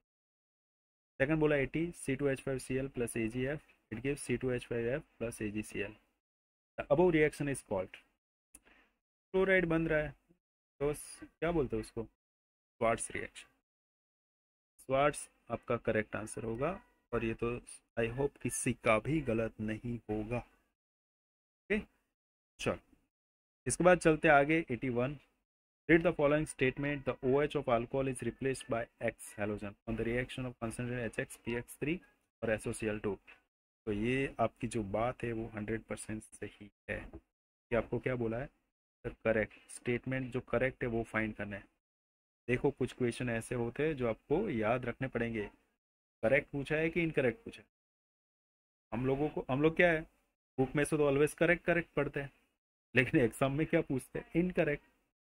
सेकंड बोला 80 C2H5Cl plus AgF, it gives C2H5F plus AgCl। The above reaction is called, chloride बन रहा है तो क्या बोलते हैं उसको, स्वार्ट्स रिएक्शन। स्वार्ट्स आपका करेक्ट आंसर होगा, और ये तो आई होप किसी का भी गलत नहीं होगा। ओके, चलो इसके बाद चलते आगे 81। Read the following statement, the OH of alcohol is replaced by X halogen on the reaction of concentrated HX PX3 और SOCl2। तो ये आपकी जो बात है वो 100% सही है। कि आपको क्या बोला है, करेक्ट स्टेटमेंट जो करेक्ट है वो फाइंड करना है। देखो कुछ क्वेश्चन ऐसे होते हैं जो आपको याद रखने पड़ेंगे, करेक्ट पूछा है कि इनकरेक्ट पूछा है? हम लोग क्या है, बुक में से तो ऑलवेज करेक्ट करेक्ट पढ़ते हैं, लेकिन एग्जाम में क्या पूछते हैं, इनकरेक्ट।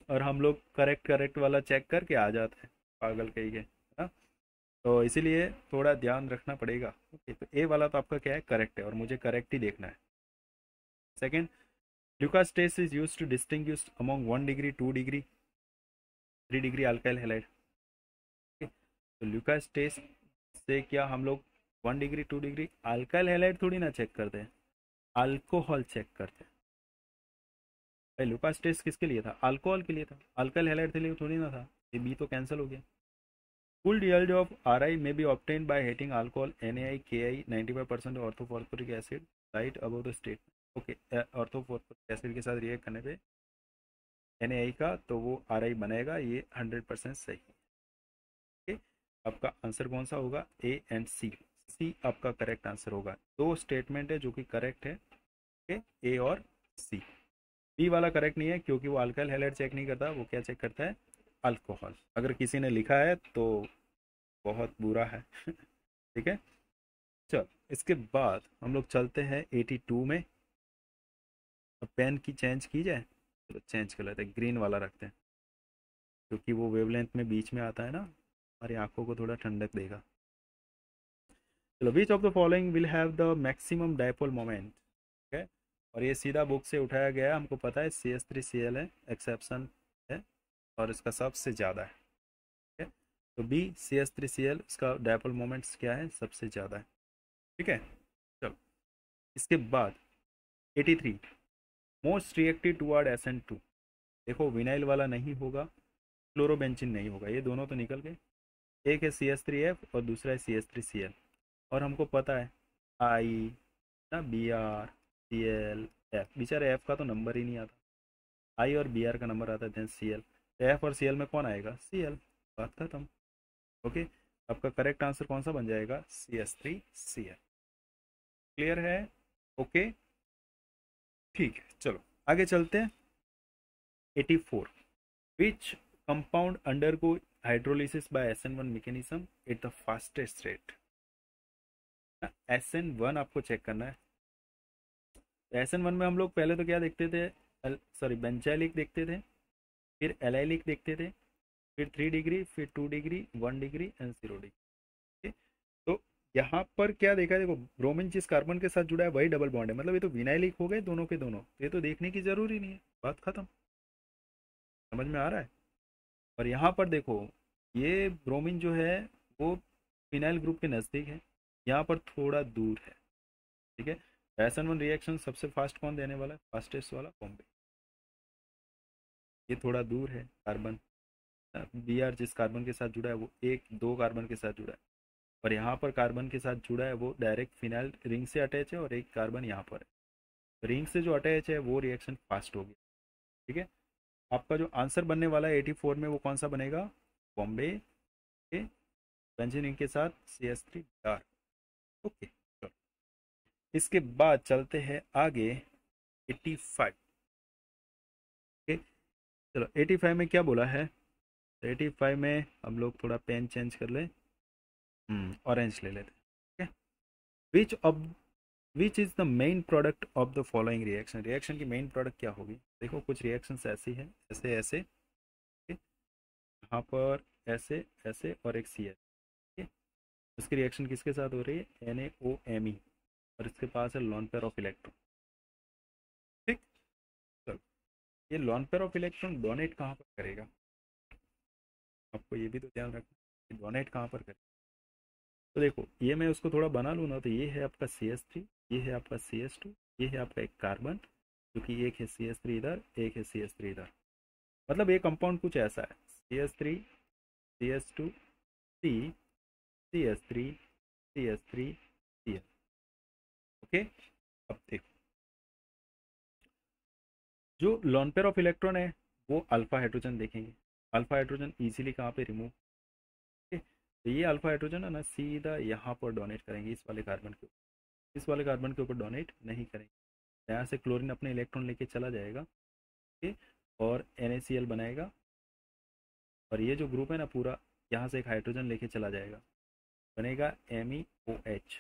और हम लोग करेक्ट करेक्ट वाला चेक करके आ जाते हैं, पागल कहीं के, है ना? तो इसीलिए थोड़ा ध्यान रखना पड़ेगा। ओके, तो ए वाला तो आपका क्या है, करेक्ट है, और मुझे करेक्ट ही देखना है। Second, Lucas test is used to distinguish among 1 degree, 2 degree, 3 degree alkyl halide। तो Lucas टेस्ट से क्या हम लोग 1 डिग्री 2 डिग्री अल्काइल हैलाइड थोड़ी ना चेक करते हैं, अल्कोहल चेक करते हैं। भाई लुकास टेस्ट किसके लिए था, अल्कोहल के लिए था, अल्काइल हैलाइड के लिए थोड़ी ना था। ये बी तो कैंसिल हो गया। Full yield of Ri may be obtained by heating alcohol NaI KI 95% orthophosphoric acid right above the statement। Okay, orthophosphoric acid के साथ रिएक्ट करने पे NaI का तो वो Ri बनेगा, ये 100% सही है। ओके, आपका आंसर कौन सा होगा, ए एंड सी। सी आपका करेक्ट आंसर होगा। दो स्टेटमेंट है जो कि करेक्ट है, ओके, ए और सी। बी वाला करेक्ट नहीं है, क्योंकि वो अल्काइल हैलाइड चेक नहीं करता, वो क्या चेक करता है, अल्कोहल। अगर किसी ने लिखा है तो बहुत बुरा है। ठीक है, चल इसके बाद हम लोग चलते हैं 82 में। अब पेन की चेंज की जाए, चलो चेंज कर लेते हैं, ग्रीन वाला रखते हैं, क्योंकि वो वेवलेंथ में बीच में आता है ना, हमारी आंखों को थोड़ा ठंडक देगा। चलो, विच of the following will have the maximum dipole moment. ठीक है, और ये सीधा बुक से उठाया गया है, हमको पता है CH3Cl है, एक्सेप्शन है, और इसका सबसे ज़्यादा है। ठीक है, तो बी CH3Cl, इसका डायपोल मोमेंट्स क्या है, सबसे ज़्यादा है। ठीक है, चलो इसके बाद 83, मोस्ट रिएक्टिव टुवर्ड SN2। देखो विनाइल वाला नहीं होगा, क्लोरोबेंचिन नहीं होगा, ये दोनों तो निकल गए। एक है CH3F और दूसरा है CH3Cl, और हमको पता है आई ना, BR CL F, बेचारे एफ का तो नंबर ही नहीं आता, आई और BR का नंबर आता है, देन CL। एफ और CL में कौन आएगा, CL, बात खत्म। ओके, आपका करेक्ट आंसर कौन सा बन जाएगा, CH3Cl। क्लियर है? ओके, ठीक है, चलो आगे चलते हैं। 84, which compound undergo hydrolysis by SN1 mechanism at the fastest rate. SN1 आपको चेक करना है। SN1 में हम लोग पहले तो क्या देखते थे, सॉरी बेंचाइलिक देखते थे, फिर एलाइलिक देखते थे, फिर 3 डिग्री, फिर 2 डिग्री, 1 डिग्री एंड 0 डिग्री। तो यहाँ पर क्या देखा, देखो ब्रोमीन जिस कार्बन के साथ जुड़ा है वही डबल बॉन्ड है, मतलब ये तो विनाइलिक हो गए दोनों के दोनों, ये तो देखने की जरूरी नहीं है, बात खत्म। समझ में आ रहा है? और यहाँ पर देखो, ये ब्रोमीन जो है वो फिनाइल ग्रुप के नज़दीक है, यहाँ पर थोड़ा दूर है। ठीक है, SN1 रिएक्शन सबसे फास्ट कौन देने वाला है, फास्टेस्ट वाला बॉम्बे। ये थोड़ा दूर है कार्बन, BR जिस कार्बन के साथ जुड़ा है वो एक दो कार्बन के साथ जुड़ा है, और यहाँ पर कार्बन के साथ जुड़ा है वो डायरेक्ट फिनाइल रिंग से अटैच है, और एक कार्बन यहाँ पर है, रिंग से जो अटैच है वो रिएक्शन फास्ट होगी। ठीक है, आपका जो आंसर बनने वाला है 84 में, वो कौन सा बनेगा, बॉम्बे के बेंजीन रिंग के साथ CH3 डार्क। ओके, चलो इसके बाद चलते हैं आगे 85। ओके, चलो 85 में क्या बोला है, 85 में हम लोग थोड़ा पेन चेंज कर ले, ऑरेंज ले लेते हैं। Which of which is the main product of the following reaction. Reaction की मेन प्रोडक्ट क्या होगी, देखो कुछ रिएक्शंस ऐसी है, ऐसे ऐसे, ठीक है? यहाँ पर ऐसे ऐसे और एक सी है, ठीक है? उसकी रिएक्शन किसके साथ हो रही है, NaOMe, और इसके पास है लॉन पेयर ऑफ इलेक्ट्रॉन। ठीक, चलो ये lone pair of electron donate कहाँ पर करेगा, आपको ये भी तो ध्यान रखना कि डोनेट कहाँ पर करेगा। तो देखो ये मैं उसको थोड़ा बना लूँ ना, तो ये है आपका CH3, ये है आपका CH2, ये है आपका एक कार्बन, क्योंकि एक है CH3 इधर, एक है CH3 इधर, मतलब ये कंपाउंड कुछ ऐसा है, CH3 CH2 C CH3 CH3 Cl। Okay, अब देखो जो लॉन पेयर ऑफ इलेक्ट्रॉन है वो अल्फा हाइड्रोजन देखेंगे, अल्फा हाइड्रोजन इजीली कहाँ पे रिमूव, ठीक है? तो ये अल्फा हाइड्रोजन है ना, सीधा यहाँ पर डोनेट करेंगे इस वाले कार्बन के ऊपर, इस वाले कार्बन के ऊपर डोनेट नहीं करेंगे। यहाँ से क्लोरीन अपने इलेक्ट्रॉन लेके चला जाएगा, ठीक है, और NaCl बनाएगा, और ये जो ग्रुप है ना पूरा, यहाँ से एक हाइड्रोजन लेके चला जाएगा, बनेगा MEOH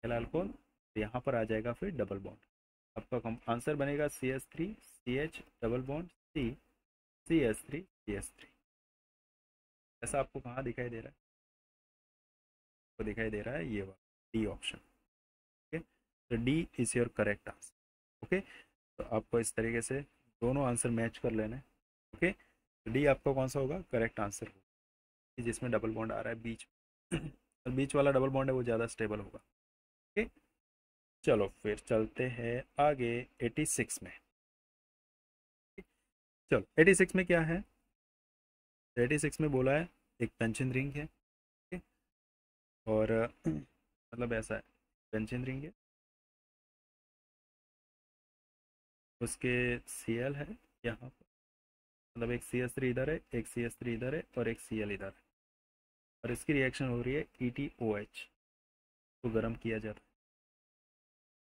एल अल्कोहल, यहाँ पर आ जाएगा फिर डबल बॉन्ड। आपका आंसर बनेगा CH3CH डबल बॉन्ड CH3CH3। ऐसा आपको कहाँ दिखाई दे रहा है? तो दिखाई दे रहा है ये वाला डी ऑप्शन। ओके, तो D is your correct answer. Okay, तो आपको इस तरीके से दोनों आंसर मैच कर लेना है। ओके, तो डी आपका कौन सा होगा? करेक्ट आंसर होगा, जिसमें डबल बॉन्ड आ रहा है बीच में। और बीच वाला डबल बॉन्ड है वो ज़्यादा स्टेबल होगा। ओके, चलो फिर चलते हैं आगे 86 में। चलो 86 में क्या है? 86 में बोला है एक पेंशन रिंग है। ठीक है? और मतलब ऐसा है, पेंशन रिंग है, उसके Cl है यहाँ पर, मतलब एक CH3 इधर है, एक CH3 इधर है और एक Cl इधर है, और इसकी रिएक्शन हो रही है ETOH, तो गर्म किया जाता है।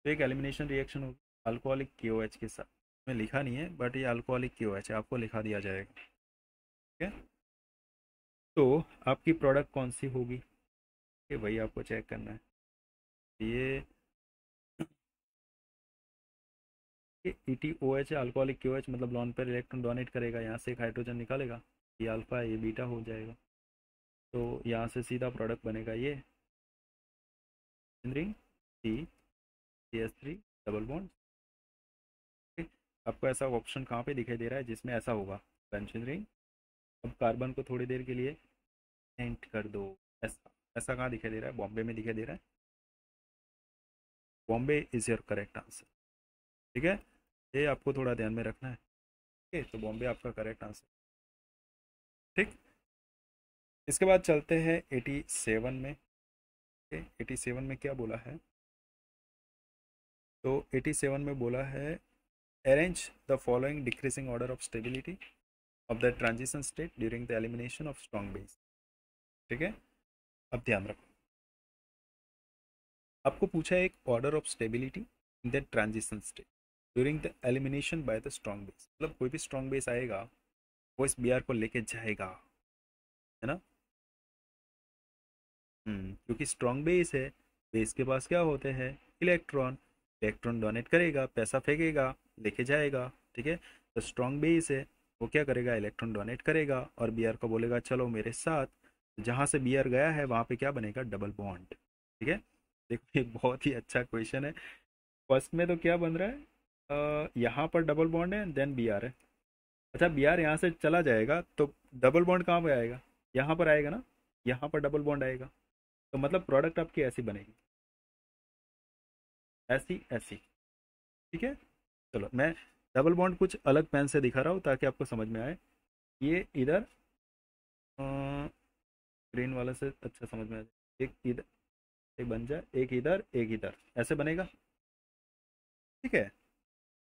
तो एक एलिमिनेशन रिएक्शन होगी अल्कोहलिक KOH के साथ। मैं लिखा नहीं है बट ये अल्कोहलिक KOH है, आपको लिखा दिया जाएगा। ठीक है, तो आपकी प्रोडक्ट कौन सी होगी ये वही आपको चेक करना है। ये ETOH है, अल्कोहलिक KOH, मतलब लॉन पेयर इलेक्ट्रॉन डोनेट करेगा, यहाँ से एक हाइड्रोजन निकालेगा, ये अल्फा है ये बीटा हो जाएगा। तो यहाँ से सीधा प्रोडक्ट बनेगा ये रिंग CH3 डबल बॉन्ड। आपको ऐसा ऑप्शन कहाँ पे दिखाई दे रहा है जिसमें ऐसा होगा बेंजीन रिंग? अब कार्बन को थोड़ी देर के लिए हिंट कर दो। ऐसा ऐसा कहाँ दिखाई दे रहा है? बॉम्बे में दिखाई दे रहा है। Bombay is your correct answer. ठीक है, ये आपको थोड़ा ध्यान में रखना है। ठीक है, तो बॉम्बे आपका करेक्ट आंसर। ठीक, इसके बाद चलते हैं 87 में। 87 में क्या बोला है? तो 87 में बोला है arrange the following decreasing order of stability of the transition state during the elimination of strong base. ठीक है, अब ध्यान रखो, आपको पूछा है एक order of stability in the transition state during the elimination by the strong base, मतलब कोई भी स्ट्रॉन्ग बेस आएगा वो इस Br को लेके जाएगा, है ना? क्योंकि स्ट्रॉन्ग बेस है, बेस के पास क्या होते हैं? इलेक्ट्रॉन। इलेक्ट्रॉन डोनेट करेगा, पैसा फेंकेगा, लेके जाएगा। ठीक है, तो स्ट्रॉन्ग बेस है, वो क्या करेगा? इलेक्ट्रॉन डोनेट करेगा और Br को बोलेगा चलो मेरे साथ। जहाँ से Br गया है वहाँ पे क्या बनेगा? Double bond. ठीक है, देखो ये बहुत ही अच्छा क्वेश्चन है। फर्स्ट में तो क्या बन रहा है? यहाँ पर डबल बॉन्ड है, देन Br है। अच्छा, Br यहाँ से चला जाएगा तो डबल बॉन्ड कहाँ पे आएगा? यहाँ पर आएगा ना, यहाँ पर डबल बॉन्ड आएगा। तो मतलब प्रोडक्ट आपकी ऐसी बनेगी, ऐसी ऐसी। ठीक है, चलो मैं डबल बॉन्ड कुछ अलग पेन से दिखा रहा हूँ ताकि आपको समझ में आए। ये इधर ग्रीन वाले से अच्छा समझ में आ जाए। एक इधर, एक बन जाए, एक इधर एक इधर, ऐसे बनेगा। ठीक है,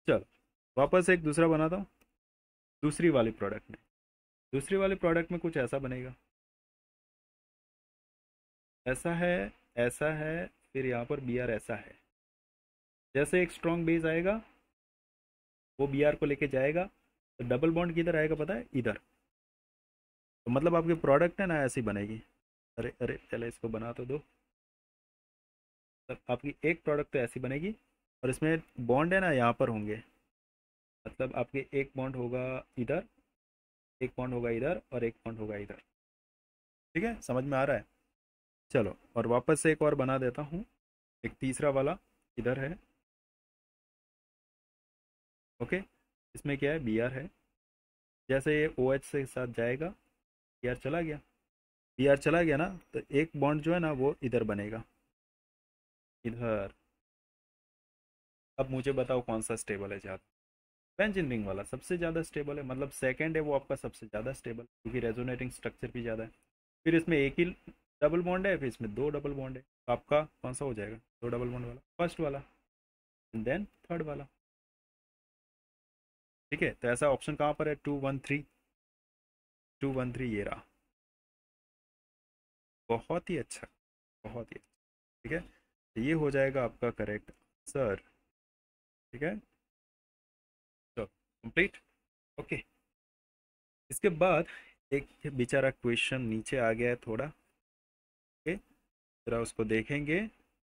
चलो वापस एक दूसरा बनाता हूँ। दूसरी वाली प्रोडक्ट में, दूसरी वाली प्रोडक्ट में कुछ ऐसा बनेगा, ऐसा है, ऐसा है, फिर यहाँ पर Br ऐसा है। जैसे एक स्ट्रॉन्ग बेस आएगा वो Br को लेके जाएगा, तो डबल बॉन्ड किधर आएगा पता है? इधर। तो मतलब आपकी प्रोडक्ट है ना ऐसी बनेगी। अरे अरे पहले इसको बना तो दो। तब आपकी एक प्रोडक्ट तो ऐसी बनेगी, और इसमें बॉन्ड है ना यहाँ पर होंगे, मतलब आपके एक बॉन्ड होगा इधर, एक बॉन्ड होगा इधर और एक बॉन्ड होगा इधर। ठीक है, समझ में आ रहा है? चलो और वापस से एक और बना देता हूँ। एक तीसरा वाला इधर है। ओके, इसमें क्या है? Br है। जैसे ये OH से साथ जाएगा, Br चला गया, Br चला गया ना, तो एक बॉन्ड जो है ना वो इधर बनेगा, इधर। अब मुझे बताओ कौन सा स्टेबल है ज़्यादा? बेंजीन रिंग वाला सबसे ज़्यादा स्टेबल है, मतलब सेकंड है वो आपका सबसे ज़्यादा स्टेबल, क्योंकि रेजोनेटिंग स्ट्रक्चर भी ज़्यादा है। फिर इसमें एक ही डबल बॉन्ड है, फिर इसमें दो डबल बॉन्ड है, तो आपका कौन सा हो जाएगा? दो डबल बॉन्ड वाला, फर्स्ट वाला, देन थर्ड वाला। ठीक है, तो ऐसा ऑप्शन कहाँ पर है? 213, 213 ये रहा। बहुत ही अच्छा, बहुत ही अच्छा। ठीक है, तो ये हो जाएगा आपका करेक्ट आंसर। ठीक है, तो कंप्लीट। ओके, इसके बाद एक बेचारा क्वेश्चन नीचे आ गया है थोड़ा। ओके, जरा उसको देखेंगे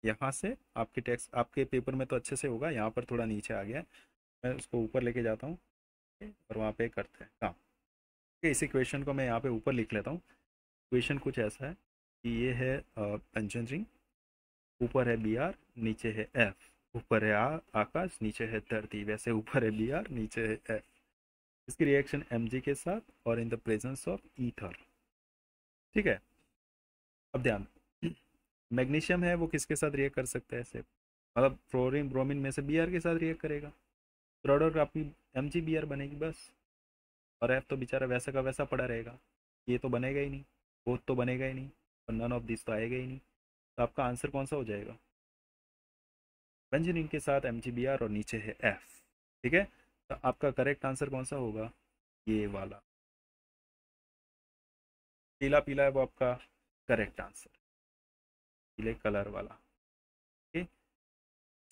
यहाँ से। आपके टेक्स्ट आपके पेपर में तो अच्छे से होगा, यहाँ पर थोड़ा नीचे आ गया। मैं उसको ऊपर लेके जाता हूँ और वहाँ पे करते हैं काम। इस इक्वेशन को मैं यहाँ पे ऊपर लिख लेता हूँ। इक्वेशन कुछ ऐसा है कि ये है पंचन रिंग, ऊपर है बी आर, नीचे है एफ। ऊपर है आकाश, नीचे है धरती, वैसे ऊपर है बी आर, नीचे है एफ। इसकी रिएक्शन एम जी के साथ और in the presence of ether. ठीक है, अब ध्यान, मैग्नीशियम है वो किसके साथ रिएक्ट कर सकता है ऐसे, मतलब फ्लोरीन ब्रोमीन में से बी आर के साथ रिएक्ट करेगा, प्रोडक्ट आपकी एम जी बी आर बनेगी बस। और एफ तो बेचारा वैसा का वैसा पड़ा रहेगा, ये तो बनेगा ही नहीं, बोथ तो बनेगा ही नहीं, और नन ऑफ दिस तो आएगा ही नहीं। तो आपका आंसर कौन सा हो जाएगा, बेंजीन के साथ एम जी बी आर और नीचे है एफ। ठीक है, तो आपका करेक्ट आंसर कौन सा होगा, ये वाला पीला पीला है वो आपका करेक्ट आंसर, पीले कलर वाला। ठीक,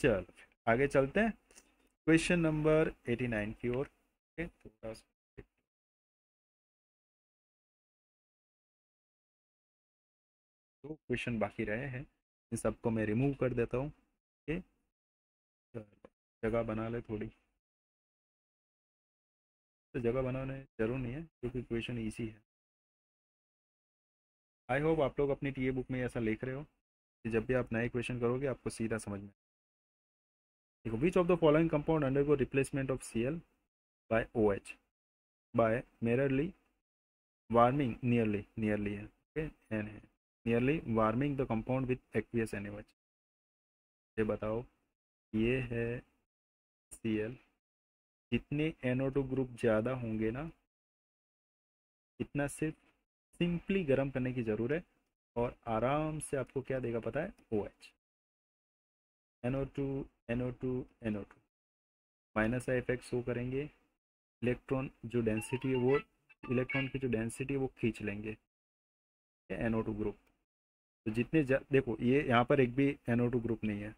चलो फिर आगे चलते हैं क्वेश्चन नंबर 89 की ओर। थोड़ा दो क्वेश्चन बाकी रहे हैं, इन सबको मैं रिमूव कर देता हूँ। ओके, चलो जगह बना ले थोड़ी, तो जगह बनाने जरूर नहीं है क्योंकि क्वेश्चन ईजी है। आई होप आप लोग अपनी टी ए बुक में ऐसा लिख रहे हो कि जब भी आप नए क्वेश्चन करोगे आपको सीधा समझ में। देखो, which of the following compound undergo replacement of C L by O H by merely warming, nearly nearly है, ओके एन है, nearly warming the compound with aqueous NaOH। ये बताओ, ये है सी एल, जितने NO2 ग्रुप ज़्यादा होंगे ना, इतना सिर्फ सिंपली गर्म करने की ज़रूरत है और आराम से आपको क्या देगा पता है, OH। NO2 NO2 NO2 minus का इफेक्ट शो करेंगे, इलेक्ट्रॉन जो डेंसिटी है वो, इलेक्ट्रॉन की जो डेंसिटी है वो खींच लेंगे NO2 ग्रुप। तो जितने देखो ये यहाँ पर एक भी NO2 ग्रुप नहीं है,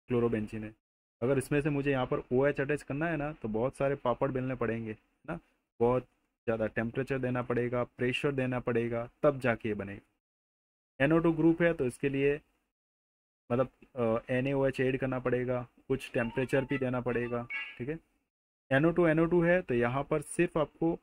क्लोरोबेंजीन है। अगर इसमें से मुझे यहाँ पर OH अटैच करना है ना तो बहुत सारे पापड़ बेलने पड़ेंगे ना, बहुत ज़्यादा टेम्परेचर देना पड़ेगा, प्रेशर देना पड़ेगा, तब जाके ये बनेगा। NO2 ग्रुप है तो इसके लिए मतलब NaOH ऐड करना पड़ेगा, कुछ टेम्परेचर भी देना पड़ेगा। ठीक है, NO2 है तो यहाँ पर सिर्फ आपको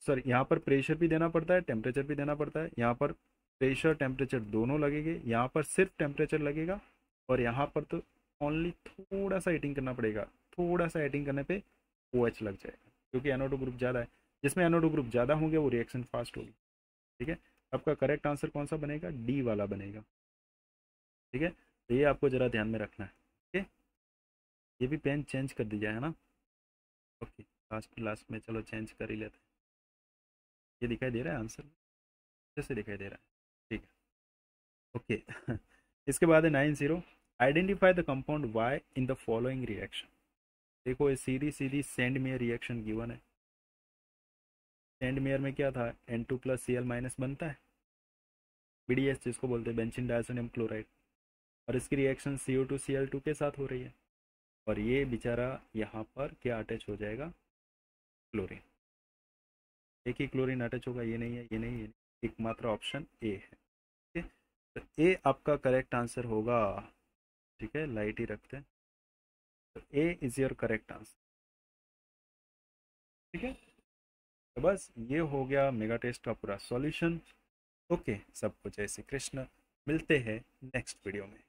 सॉरी यहाँ पर प्रेशर भी देना पड़ता है, टेम्परेचर भी देना पड़ता है। यहाँ पर प्रेशर टेम्परेचर दोनों लगेंगे, यहाँ पर सिर्फ टेम्परेचर लगेगा और यहाँ पर तो ओनली थोड़ा सा हीटिंग करना पड़ेगा। थोड़ा सा हीटिंग करने पे OH लग जाएगा क्योंकि NO2 ग्रुप ज़्यादा है। जिसमें NO2 ग्रुप ज़्यादा होंगे वो रिएक्शन फास्ट होगी। ठीक है, आपका करेक्ट आंसर कौन सा बनेगा, डी वाला बनेगा। ठीक है, तो ये आपको ज़रा ध्यान में रखना है। ठीक है, ये भी पेन चेंज कर दीजिए है ना। ओके, लास्ट लास्ट में चलो चेंज कर ही लेते हैं। ये दिखाई दे रहा है आंसर, जैसे दिखाई दे रहा है। ठीक है, ओके इसके बाद है 90, identify the compound Y in the following reaction. देखो ये सीधी सीधी सेंड मेयर रिएक्शन गिवन है। सेंड मेयर में क्या था, N2 प्लस Cl माइनस बनता है, BDS जिसको बोलते हैं बेंजीन डायसोनियम क्लोराइड, और इसकी रिएक्शन CO2 Cl2 के साथ हो रही है। और ये बेचारा यहाँ पर क्या अटैच हो जाएगा, क्लोरीन। एक ही क्लोरीन अटैच होगा, ये नहीं है, ये नहीं है, ये नहीं। एकमात्र ऑप्शन ए है। ठीक है, तो ए आपका करेक्ट आंसर होगा। ठीक है, लाइट ही रखते हैं, तो ए इज योर करेक्ट आंसर। ठीक है, तो बस ये हो गया मेगा टेस्ट का पूरा सॉल्यूशन। ओके, सबको जय श्री कृष्ण, मिलते हैं नेक्स्ट वीडियो में।